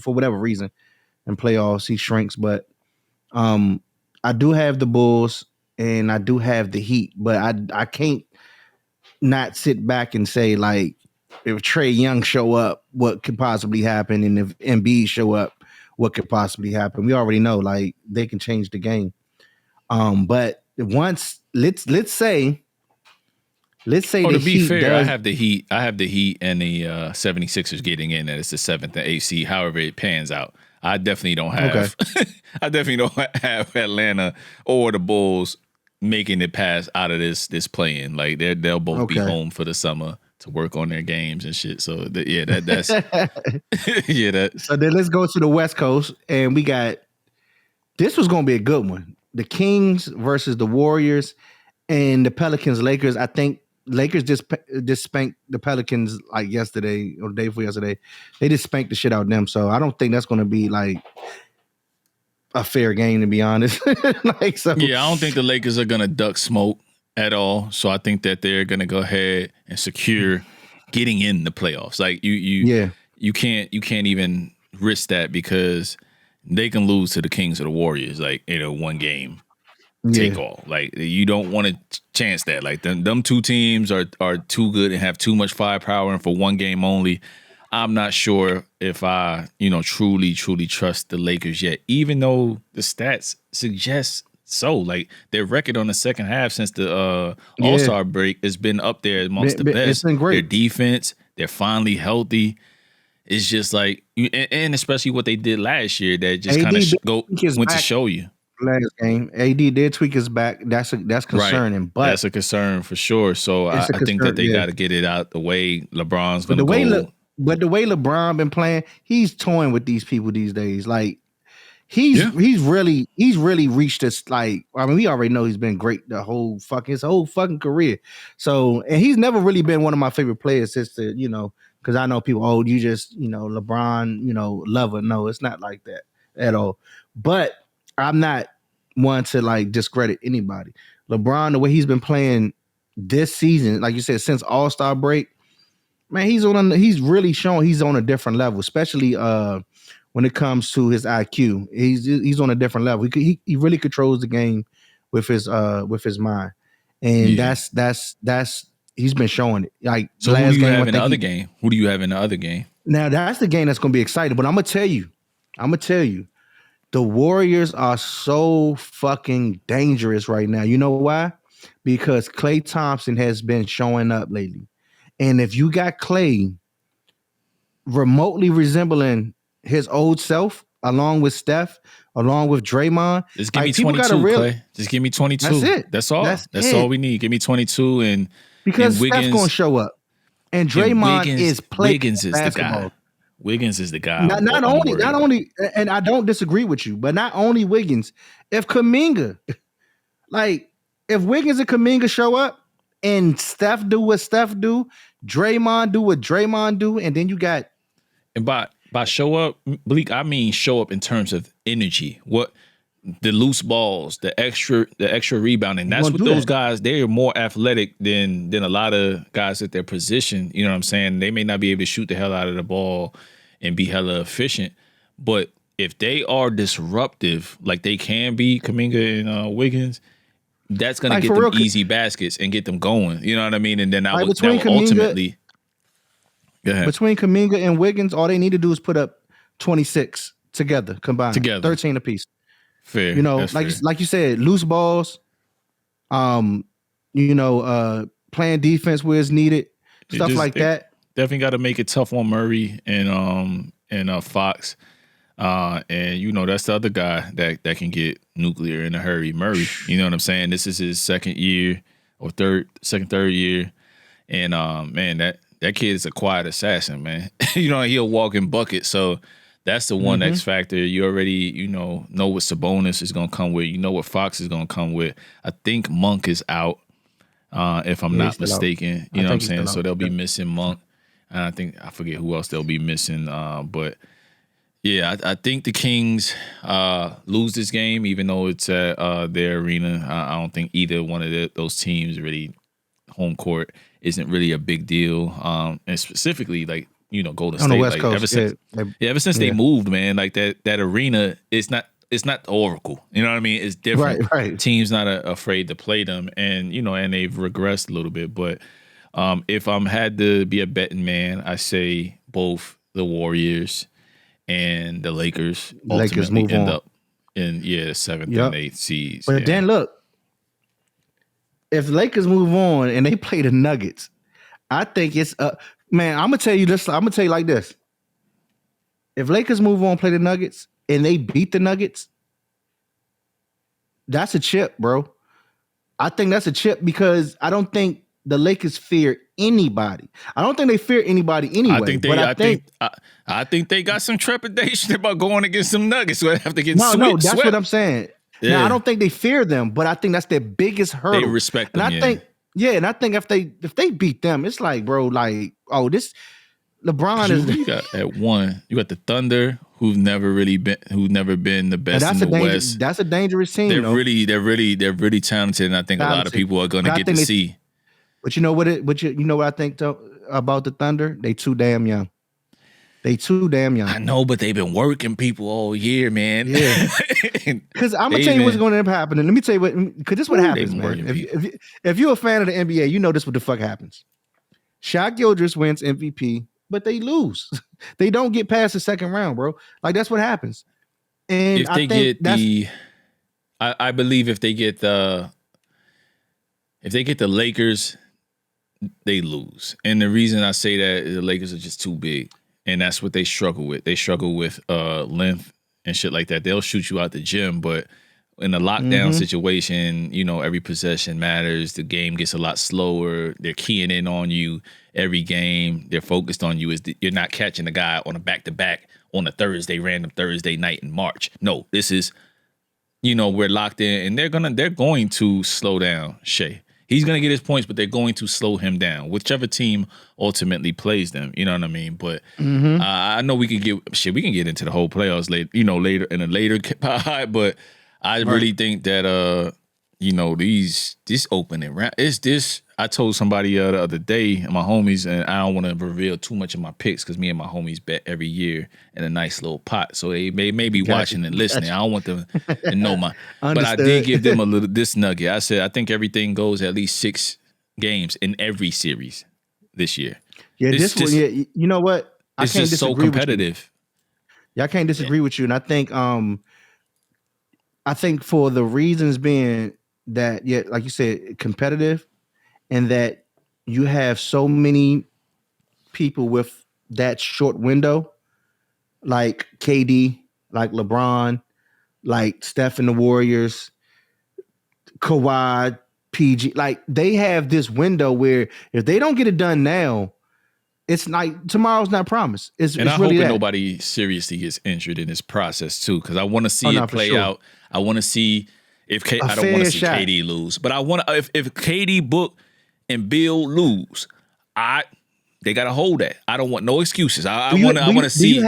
for whatever reason in playoffs. He shrinks, but I do have the Bulls and I do have the Heat, but I can't not sit back and say like if Trey Young show up, what could possibly happen, and if Embiid show up, what could possibly happen? We already know like they can change the game. But once let's say Oh, the to be Heat fair, I does. have the Heat. I have the Heat and the 76ers getting in. That it's the 7th and 8th seed. However it pans out, I definitely don't Okay. have. I definitely don't have Atlanta or the Bulls making it pass out of this play-in. Like they'll both be Okay. home for the summer to work on their games and shit. So that's yeah that So then let's go to the West Coast, and we got this was going to be a good one. The Kings versus the Warriors, and the Pelicans. Lakers. I think Lakers just spanked the Pelicans like yesterday or the day before yesterday. They just spanked the shit out of them. So I don't think that's going to be like a fair game, to be honest. Like so. Yeah, I don't think the Lakers are gonna duck smoke at all. So I think that they're gonna go ahead and secure getting in the playoffs. Like Yeah. you can't even risk that because they can lose to the Kings or the Warriors, like one game take Yeah. all. Like you don't want to chance that. Like them two teams are too good and have too much firepower, and for one game only, I'm not sure if I, truly trust the Lakers yet, even though the stats suggest so. Like their record on the second half since the All-Star break has been up there amongst the best. It's been great. Their defense, they're finally healthy. It's just like, and especially what they did last year, that just kind of went to show you. Last game, AD did tweak his back. That's concerning, Right. but That's a concern for sure. So I think that they got to get it out the way. LeBron's going to go. But the way LeBron been playing, he's toying with these people these days. Like he's really reached this. Like I mean, we already know he's been great his whole fucking career. So and he's never really been one of my favorite players since because I know people. You just LeBron lover. No, it's not like that at all. But I'm not one to like discredit anybody. LeBron, the way he's been playing this season, like you said, since All-Star break. Man, he's really showing he's on a different level, especially when it comes to his IQ. He's on a different level. He really controls the game with his mind, and that's he's been showing it. Like so, who do you have in the other game? Who do you have in the other game? Now that's the game that's going to be exciting. But I'm gonna tell you, the Warriors are so fucking dangerous right now. You know why? Because Klay Thompson has been showing up lately. And if you got Klay remotely resembling his old self, along with Steph, along with Draymond, just give me 22, Klay. Just give me 22. That's it. That's all. That's all we need. Give me 22, and because and Wiggins, Steph's gonna show up, and Draymond is playing Wiggins is basketball. The guy. Wiggins is the guy. Not only, and I don't disagree with you, but not only Wiggins. If Kuminga, if Wiggins and Kuminga show up, and Steph do what Steph do, Draymond do what Draymond do, and then you got. And by show up, Blek, I mean show up in terms of energy. What the loose balls, the extra rebounding. That's what those guys. They are more athletic than a lot of guys at their position. You know what I'm saying? They may not be able to shoot the hell out of the ball and be hella efficient, but if they are disruptive, like they can be, Kuminga and Wiggins. That's going to get them easy baskets and get them going. You know what I mean? And then that will ultimately... Go ahead. Between Kuminga and Wiggins, all they need to do is put up 26 combined. 13 apiece. Fair. Like you said, loose balls, playing defense where it's needed, stuff like that. Definitely got to make it tough on Murray and Fox. And that's the other guy that can get nuclear in a hurry, Murray. You know what I'm saying? This is his second year or third year. And man, that kid is a quiet assassin, man. He'll walk in buckets. So that's the one X factor. You already, know what Sabonis is gonna come with. You know what Fox is gonna come with. I think Monk is out, if I'm not mistaken. You know what I'm saying? So they'll be missing Monk. And I forget who else they'll be missing. But yeah, I think the Kings lose this game, even though it's at their arena. I don't think either one of those teams really home court isn't really a big deal. And specifically, Golden State. On the West Coast. Ever since they moved, man, like that arena, it's not it's not the Oracle. You know what I mean? It's different. Right. Teams not afraid to play them, and and they've regressed a little bit. But if I'm had to be a betting man, I say both the Warriors and the Lakers ultimately move end on. up in the 7th and 8th seeds. But then look, if the Lakers move on and they play the Nuggets, I think it's man. I'm gonna tell you this. I'm gonna tell you like this. If Lakers move on, play the Nuggets, and they beat the Nuggets, that's a chip, bro. I think that's a chip because I don't think the Lakers fear anybody. I don't think they fear anybody anyway. I think they got some trepidation about going against some Nuggets. So they have to get no, that's swept. what I'm saying. Yeah. Now I don't think they fear them, but I think that's their biggest hurdle. They respect them. And I think if they beat them, it's like, bro, like, oh, this LeBron is. You got at one. You got the Thunder, who've never been the best in the West. That's a dangerous team. They're really talented, and I think a lot of people are going to get to see. But you know what? You know what I think about the Thunder? They too damn young. I know, but they've been working people all year, man. Yeah. Because I'm gonna tell you what's going to end up happening. Let me tell you what. Because this is what happens, man. If you're a fan of the NBA, you know this what the fuck happens. Shaq Gilgeous wins MVP, but they lose. They don't get past the second round, bro. Like that's what happens. And I believe if they get the Lakers, they lose. And the reason I say that is the Lakers are just too big. And that's what they struggle with. They struggle with length and shit like that. They'll shoot you out the gym, but in a lockdown situation, every possession matters. The game gets a lot slower. They're keying in on you every game. They're focused on you. You're not catching a guy on a back-to-back on a random Thursday night in March. No, this is, we're locked in, and they're going to slow down Shea. He's going to get his points, but they're going to slow him down, whichever team ultimately plays them. You know what I mean? But I know we can get into the whole playoffs later in a later pod, but I really think that this opening round, I told somebody the other day, my homies, and I don't want to reveal too much of my picks because me and my homies bet every year in a nice little pot. So they may be watching and listening. I don't want them to know but I did give them this nugget. I said I think everything goes at least 6 games in every series this year. Yeah, you know what? It's just so competitive. Yeah, I can't disagree with you, and I think for the reasons being that, like you said, competitive, and that you have so many people with that short window, like KD, like LeBron, like Steph and the Warriors, Kawhi, PG, like they have this window where if they don't get it done now, it's like tomorrow's not promised. It's I really hope that. Nobody seriously gets injured in this process too, because I want to see it play out. I want to see if I don't want to see KD lose, but I want to if KD, Book, and Bill lose, they got to hold that. I don't want no excuses. I want to see. Do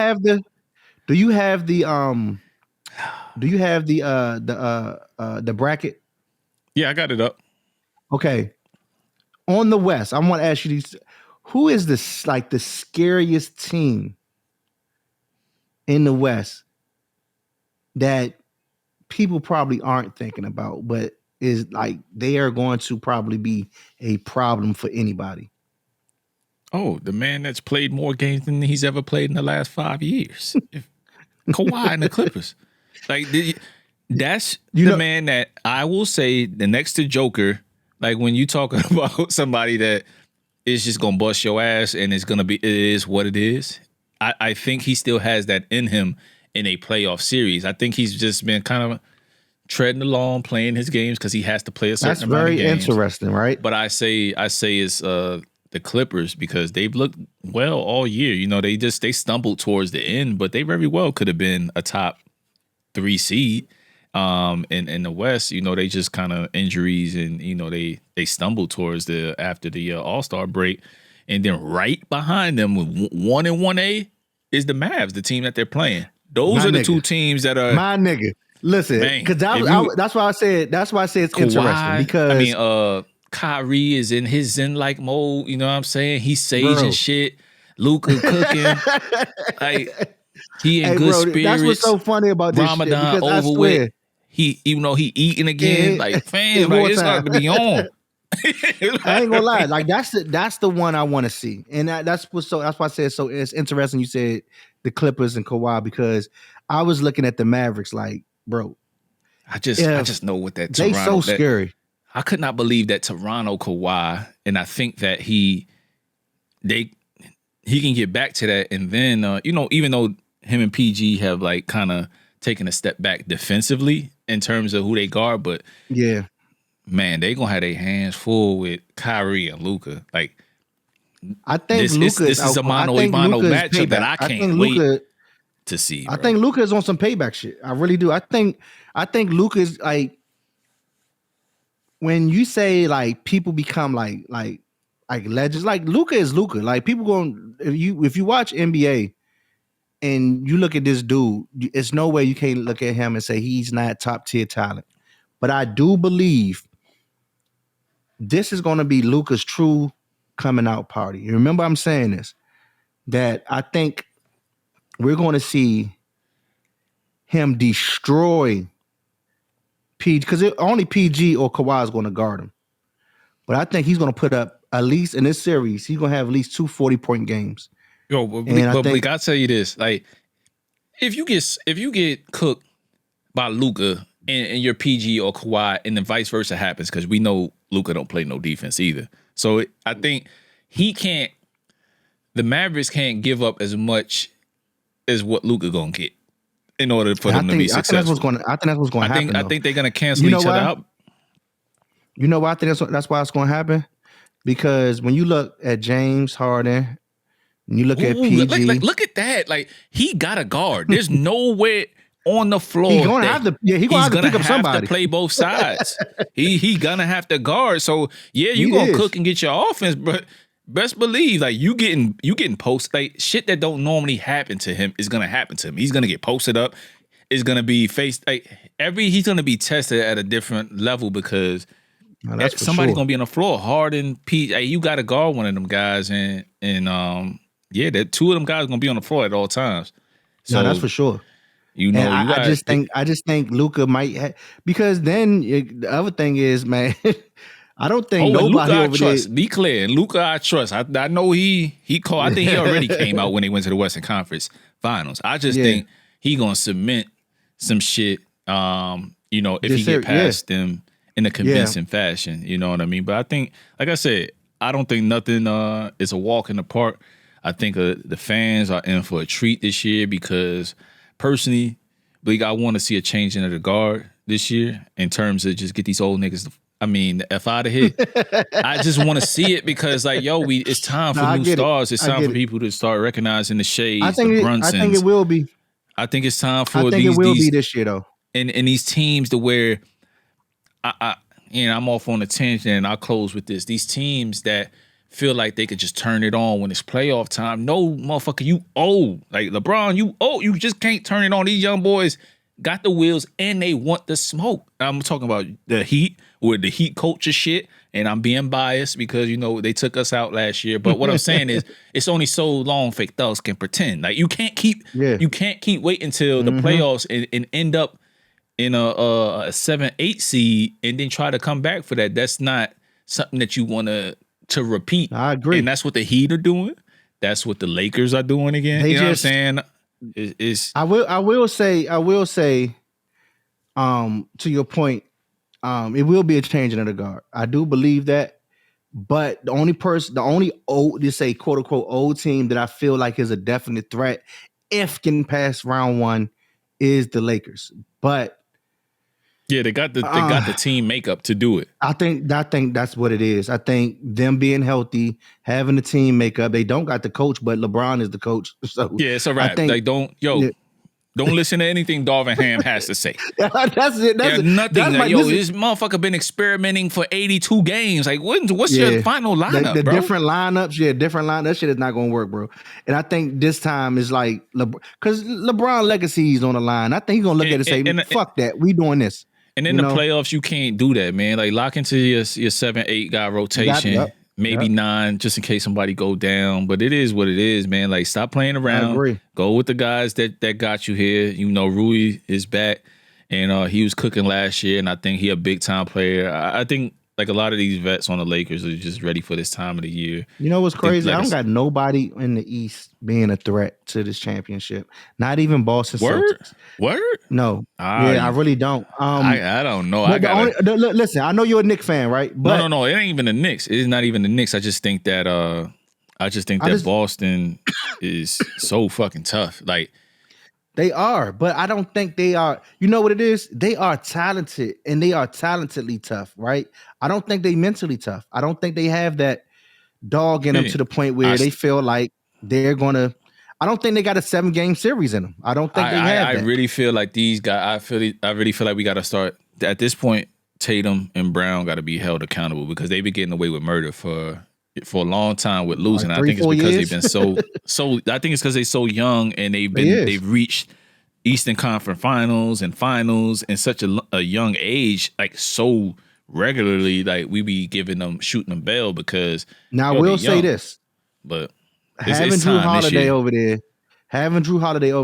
you have the bracket? Yeah, I got it up. Okay. On the West, I want to ask you these. Who is the scariest team in the West that people probably aren't thinking about, but is like they are going to probably be a problem for anybody? Oh, the man that's played more games than he's ever played in the last 5 years. Kawhi and the Clippers. Like that's the man that I will say the next to Joker. Like when you talk about somebody that is just gonna bust your ass and it is what it is. I think he still has that in him in a playoff series. I think he's just been kind of treading along, playing his games because he has to play a certain amount of games. That's very interesting, right? But I say it's the Clippers because they've looked well all year. They stumbled towards the end, but they very well could have been a top 3 seed. In the West, they just kind of injuries and they stumbled towards after the All-Star break, and then right behind them with 1 and 1A is the Mavs, the team that they're playing. Those are the 2 teams that are my nigga. Listen, because that's why I said it's Kawhi, interesting because Kyrie is in his zen-like mode. You know what I'm saying? He's saging shit. Luka cooking. He in Hey, good bro, that's what's spirits. so funny about this shit Ramadan because I over swear, with. He, even though he eating again, like fam, like it's wartime. got to be on. I ain't gonna lie, like that's the one I want to see, and that's why I said so. It's interesting you said the Clippers and Kawhi because I was looking at the Mavericks like, bro, I just know what that they Toronto. so scary. I could not believe that Toronto Kawhi, and I think that he can get back to that, and then even though him and PG have like kind of taken a step back defensively in terms of who they guard, but Yeah, man, they gonna have their hands full with Kyrie and Luka. Like I think Luka this is a mano a mano matchup that I can't wait to see. I Bro. think Luka is on some payback shit. I really do. I think Luka is like when you say like people become like legends. Like Luka is Luka. Like people going if you watch NBA and you look at this dude, it's no way you can't look at him and say he's not top tier talent. But I do believe this is going to be Luka's true coming out party. You remember I'm saying this, that I think we're going to see him destroy PG because only PG or Kawhi is going to guard him. But I think he's going to put up at least in this series, he's going to have at least 2 40-point games. Yo, but I'll tell you this: like, if you get cooked by Luka and your PG or Kawhi, and then vice versa happens, because we know Luka don't play no defense either. So I think the Mavericks can't give up as much as what Luka gonna get in order for them to be successful. I think that's what's going to happen. I think they're gonna cancel each other out. You know why I think that's why it's going to happen? Because when you look at James Harden, and you look at PG, look at that. Like he got a guard. There's nowhere on the floor. He's going to have to. Yeah, he's going to have to pick up somebody. To play both sides. he gonna have to guard. So yeah, you gonna cook and get your offense, but best believe like you getting posted. Like shit that don't normally happen to him is gonna happen to him. He's gonna get posted up. It's gonna be faced like he's gonna be tested at a different level because somebody's gonna be on the floor. Harden, Pete, hey, you got to guard one of them guys, and that two of them guys are gonna be on the floor at all times. So no, that's for sure. I just think Luka might because then the other thing is, man, I don't think nobody Luka over there. Be clear, Luka, I trust. I know he called. I think he already came out when they went to the Western Conference Finals. I just think he gonna cement some shit. If he get past them in a convincing fashion, you know what I mean. But I think, like I said, I don't think nothing is a walk in the park. I think the fans are in for a treat this year because personally, Blake, I want to see a change in the guard this year in terms of just get these old niggas the F out of here. I just want to see it because like, it's time for new stars. It's time for people to start recognizing the Shades, the Brunsons. I think it will be. I think it's time for it will be this year though. And these teams to where I'm off on a tangent and I'll close with this. These teams that feel like they could just turn it on when it's playoff time. No, motherfucker, you old. Like LeBron, you old. You just can't turn it on. These young boys got the wheels and they want the smoke. I'm talking about the Heat with the Heat culture shit. And I'm being biased because, they took us out last year. But what I'm saying is it's only so long fake thugs can pretend. Like you can't keep waiting until the playoffs and end up in a 7-8 seed and then try to come back for that. That's not something that you want to repeat. I agree. And that's what the Heat are doing. That's what the Lakers are doing again. You know what I'm saying? I will say, to your point, it will be a change in the guard. I do believe that. But the only old, just say quote unquote old team that I feel like is a definite threat if getting past round one is the Lakers. But yeah, they got the team makeup to do it. I think that's what it is. I think them being healthy, having the team makeup. They don't got the coach, but LeBron is the coach. So yeah, it's a wrap. Don't listen to anything Darvin Ham has to say. That's it. Nothing. This motherfucker been experimenting for 82 games. Like, what's your final lineup, the bro? different lineups. That shit is not going to work, bro. And I think this time is like, because LeBron legacy is on the line. I think he's going to look at it and say, fuck that. We doing this. And in the playoffs, you can't do that, man. Like, lock into your 7-8 guy rotation. maybe 9, just in case somebody go down. But it is what it is, man. Like, stop playing around. I agree. Go with the guys that got you here. You know, Rui is back, and he was cooking last year, and I think he a big time player. I think like a lot of these vets on the Lakers are just ready for this time of the year. You know what's crazy? Like I don't got nobody in the East being a threat to this championship. Not even Boston Celtics. Word? No. I really don't. I don't know. Listen, I know you're a Knicks fan, right? But no. It ain't even the Knicks. It is not even the Knicks. I just think that Boston is so fucking tough. Like, they are, but I don't think they are. You know what it is? They are talented, and they are talentedly tough, right? I don't think they mentally tough. I don't think they have that dog in them to the point where they feel like they're gonna. I don't think they got a 7-game series in them. I don't think they have. I really feel like these guys. I really feel like we got to start at this point. Tatum and Brown got to be held accountable because they've been getting away with murder for a long time with losing. Like I think it's because years? they've been so. I think it's because they're so young and they've reached Eastern Conference Finals in such a young age, like so regularly. Like we be shooting them bail because now we'll say this, but having Drew Holiday over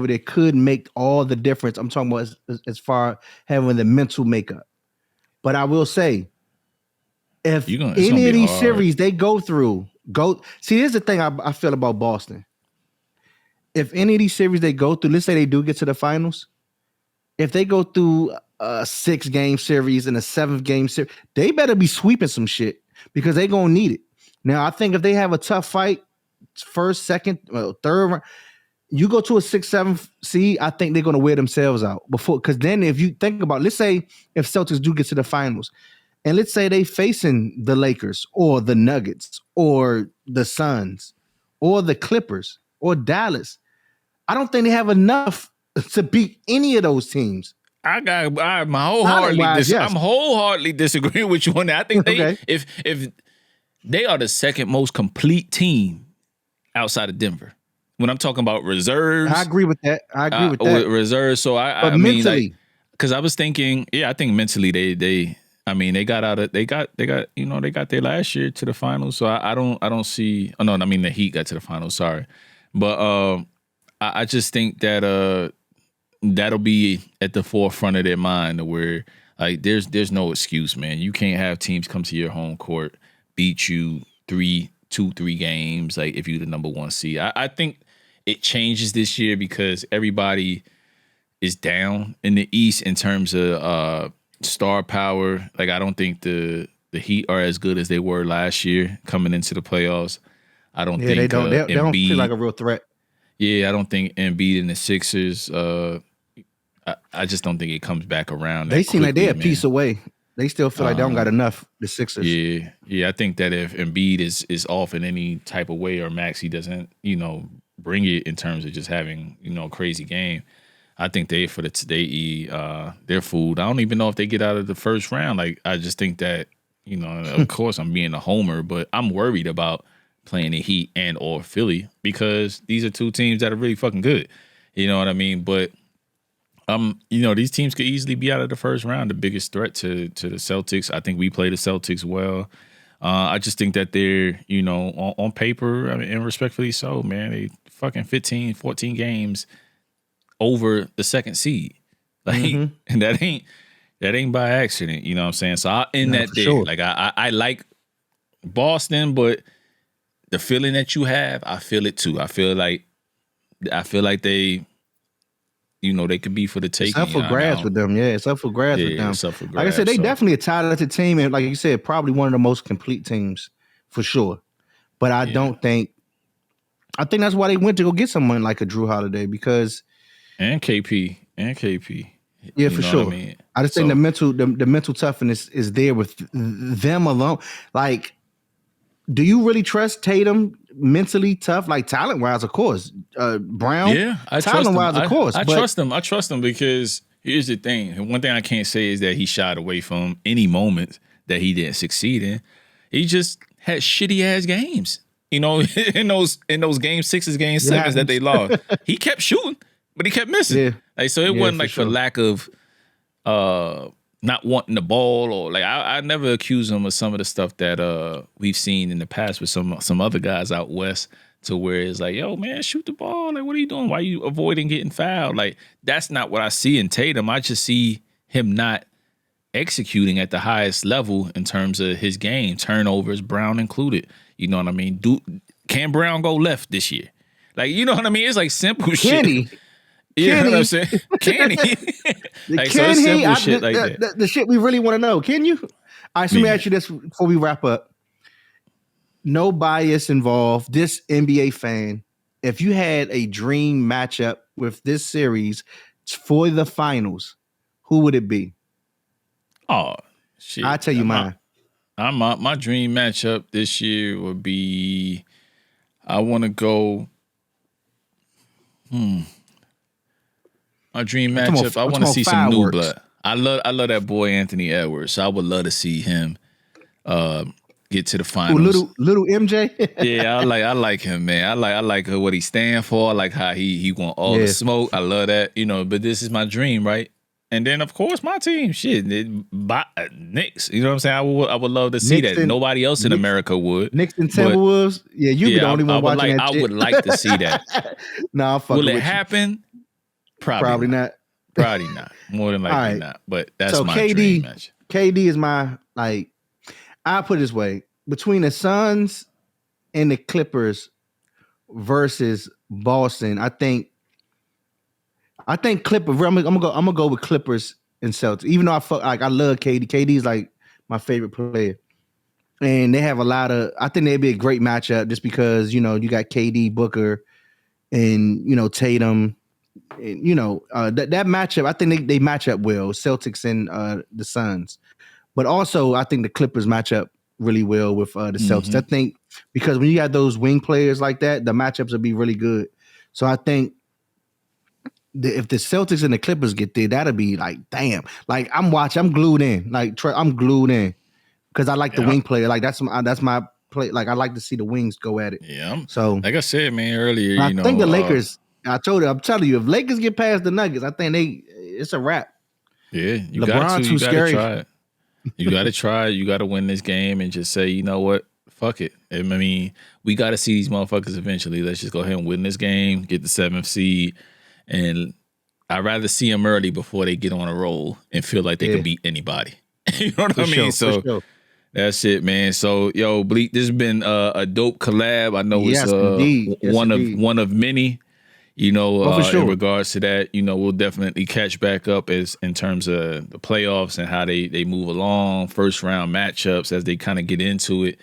there could make all the difference. I'm talking about as far having the mental makeup. But I will say, if any of these series they go through, see, here's the thing I feel about Boston. If any of these series they go through, let's say they do get to the finals, if they go through a 6-game series and a 7th-game series, they better be sweeping some shit because they're going to need it. Now, I think if they have a tough fight, first, second, third round, you go to a 6, 7 seed, I think they're going to wear themselves out before. Because then if you think about, let's say if Celtics do get to the finals, and let's say they facing the Lakers or the Nuggets or the Suns or the Clippers or Dallas, I don't think they have enough to beat any of those teams. I'm wholeheartedly disagreeing with you on that. I think if they are the second most complete team outside of Denver. When I'm talking about reserves, I agree with that. With reserves, so I mean, mentally, like, because I was thinking, I think mentally they got there last year to the finals. So I don't see. Oh no, I mean the Heat got to the finals. Sorry, but I just think that that'll be at the forefront of their mind, where like there's no excuse, man. You can't have teams come to your home court, beat you 3 games, like if you're the number 1 seed. I think it changes this year because everybody is down in the East in terms of star power. Like I don't think the Heat are as good as they were last year coming into the playoffs. I don't think they don't feel like a real threat. Yeah, I don't think Embiid and the Sixers. I just don't think it comes back around. They seem like they're a piece away. They still feel like they don't got enough, the Sixers. Yeah. I think that if Embiid is off in any type of way or Maxey doesn't, bring it in terms of just having, a crazy game, I think they're fooled. I don't even know if they get out of the first round. Like, I just think that, of course I'm being a homer, but I'm worried about playing the Heat and or Philly because these are 2 teams that are really fucking good. You know what I mean? But these teams could easily be out of the first round. The biggest threat to the Celtics, I think we play the Celtics well. I just think that they're, on paper, I mean, and respectfully so, man, they fucking 15, 14 games over the second seed. Like, and that ain't by accident, you know what I'm saying? So I'll end that there. Sure. Like I like Boston, but the feeling that you have, I feel it too. I feel like they, they could be for the taking. It's up for grabs with them. Yeah, it's up for grabs with them. Like I said, they definitely a talented team, and like you said, probably one of the most complete teams for sure. But I don't think. I think that's why they went to go get someone like a Drew Holiday because. And KP. Yeah, for sure. I just think the mental toughness is there with them alone. Like, do you really trust Tatum mentally tough? Like talent wise, of course. Brown, yeah, I talent wise, of course. I trust him. I trust him because here's the thing. One thing I can't say is that he shied away from any moments that he didn't succeed in. He just had shitty ass games. In those game 6s, game 7s that they lost. He kept shooting, but he kept missing. Yeah. Like, so it wasn't like for lack of not wanting the ball, or like I never accuse him of some of the stuff that we've seen in the past with some other guys out west, to where it's like, yo, man, shoot the ball. Like, what are you doing? Why are you avoiding getting fouled? Like, that's not what I see in Tatum. I just see him not executing at the highest level in terms of his game, turnovers, Brown included. You know what I mean? Can Brown go left this year? Like, you know what I mean? It's like simple shit. Kenny. You know what I'm saying? Can he? Like, so it's simple shit like that. The shit we really want to know. Can you? All right, so let me ask you this before we wrap up. No bias involved. This NBA fan, if you had a dream matchup with this series for the finals, who would it be? Oh, shit. I'll tell you mine. My dream matchup this year would be, I want to go, my dream matchup, I want to see some new blood. I love that boy Anthony Edwards. So I would love to see him get to the finals. Ooh, little MJ. Yeah, I like him, man. I like what he stand for. I like how he want all the smoke. I love that, but this is my dream, right? And then of course my team, Knicks. You know what I'm saying? I would love to see that. Nobody else in America would. Knicks and Timberwolves. Yeah, you be the only one watching that. I would like to see that. No, I'm fucking with you. Will it happen? Probably not. Probably not. More than likely not. But that's my dream match. KD is my, like, I'll put it this way. Between the Suns and the Clippers versus Boston, I think Clippers. I'm gonna go with Clippers and Celtics. Even though I love KD. KD is like my favorite player, and they have a lot of. I think they'd be a great matchup just because you got KD, Booker, and Tatum. And, that matchup, I think they match up well, Celtics and the Suns. But also, I think the Clippers match up really well with the Celtics. I think because when you got those wing players like that, the matchups will be really good. So I think if the Celtics and the Clippers get there, that'll be like, damn. Like I'm glued in. Like I'm glued in because I like the wing player. Like that's my play. Like I like to see the wings go at it. Yeah. So like I said, man, earlier, I think the Lakers. I'm telling you, if Lakers get past the Nuggets, I think it's a wrap. Yeah, you LeBron too scary. Try it. You got to try it. You got to win this game and just say, you know what, fuck it. I mean, we got to see these motherfuckers eventually. Let's just go ahead and win this game, get the 7th seed, and I'd rather see them early before they get on a roll and feel like they can beat anybody. You know what I mean? So that's it, man. So, yo, Blek, this has been a dope collab. I know it's one of many. In regards to that, we'll definitely catch back up in terms of the playoffs and how they move along, first round matchups as they kind of get into it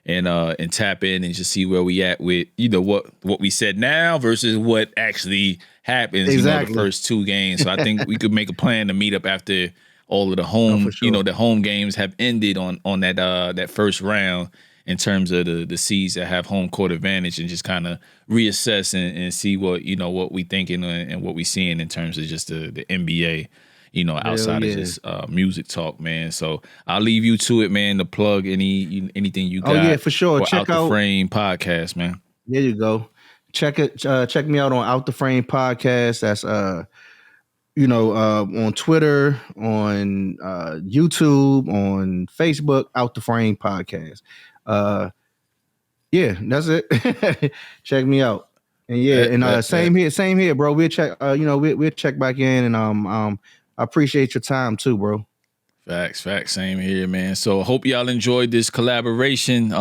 and tap in and just see where we at with what we said now versus what actually happens. The first 2 games. So I think we could make a plan to meet up after all of the home, the home games have ended on that first round. In terms of the seeds that have home court advantage, and just kind of reassess and see what we thinking and what we seeing in terms of just the NBA, outside of just music talk, man. So I'll leave you to it, man. To plug anything you got. Oh yeah, for sure. Check out the Frame podcast, man. There you go. Check it. Check me out on Out the Frame podcast. That's on Twitter, on YouTube, on Facebook. Out the Frame podcast. Yeah, that's it. Check me out. And same here, bro. We'll check we'll check back in, and I appreciate your time too, bro. Facts, same here, man. So I hope y'all enjoyed this collaboration.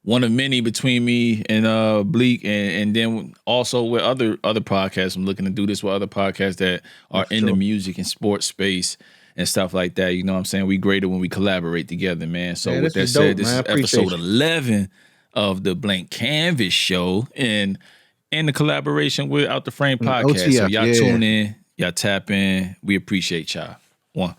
One of many between me and Blek, and then also with other podcasts. I'm looking to do this with other podcasts that are in the music and sports space and stuff like that. You know what I'm saying? We greater when we collaborate together, man. So with that said, this is episode 11 of the Blank Kanvas Show, and in the collaboration with Out the Frame podcast. OTF, so y'all tune in, y'all tap in. We appreciate y'all. One.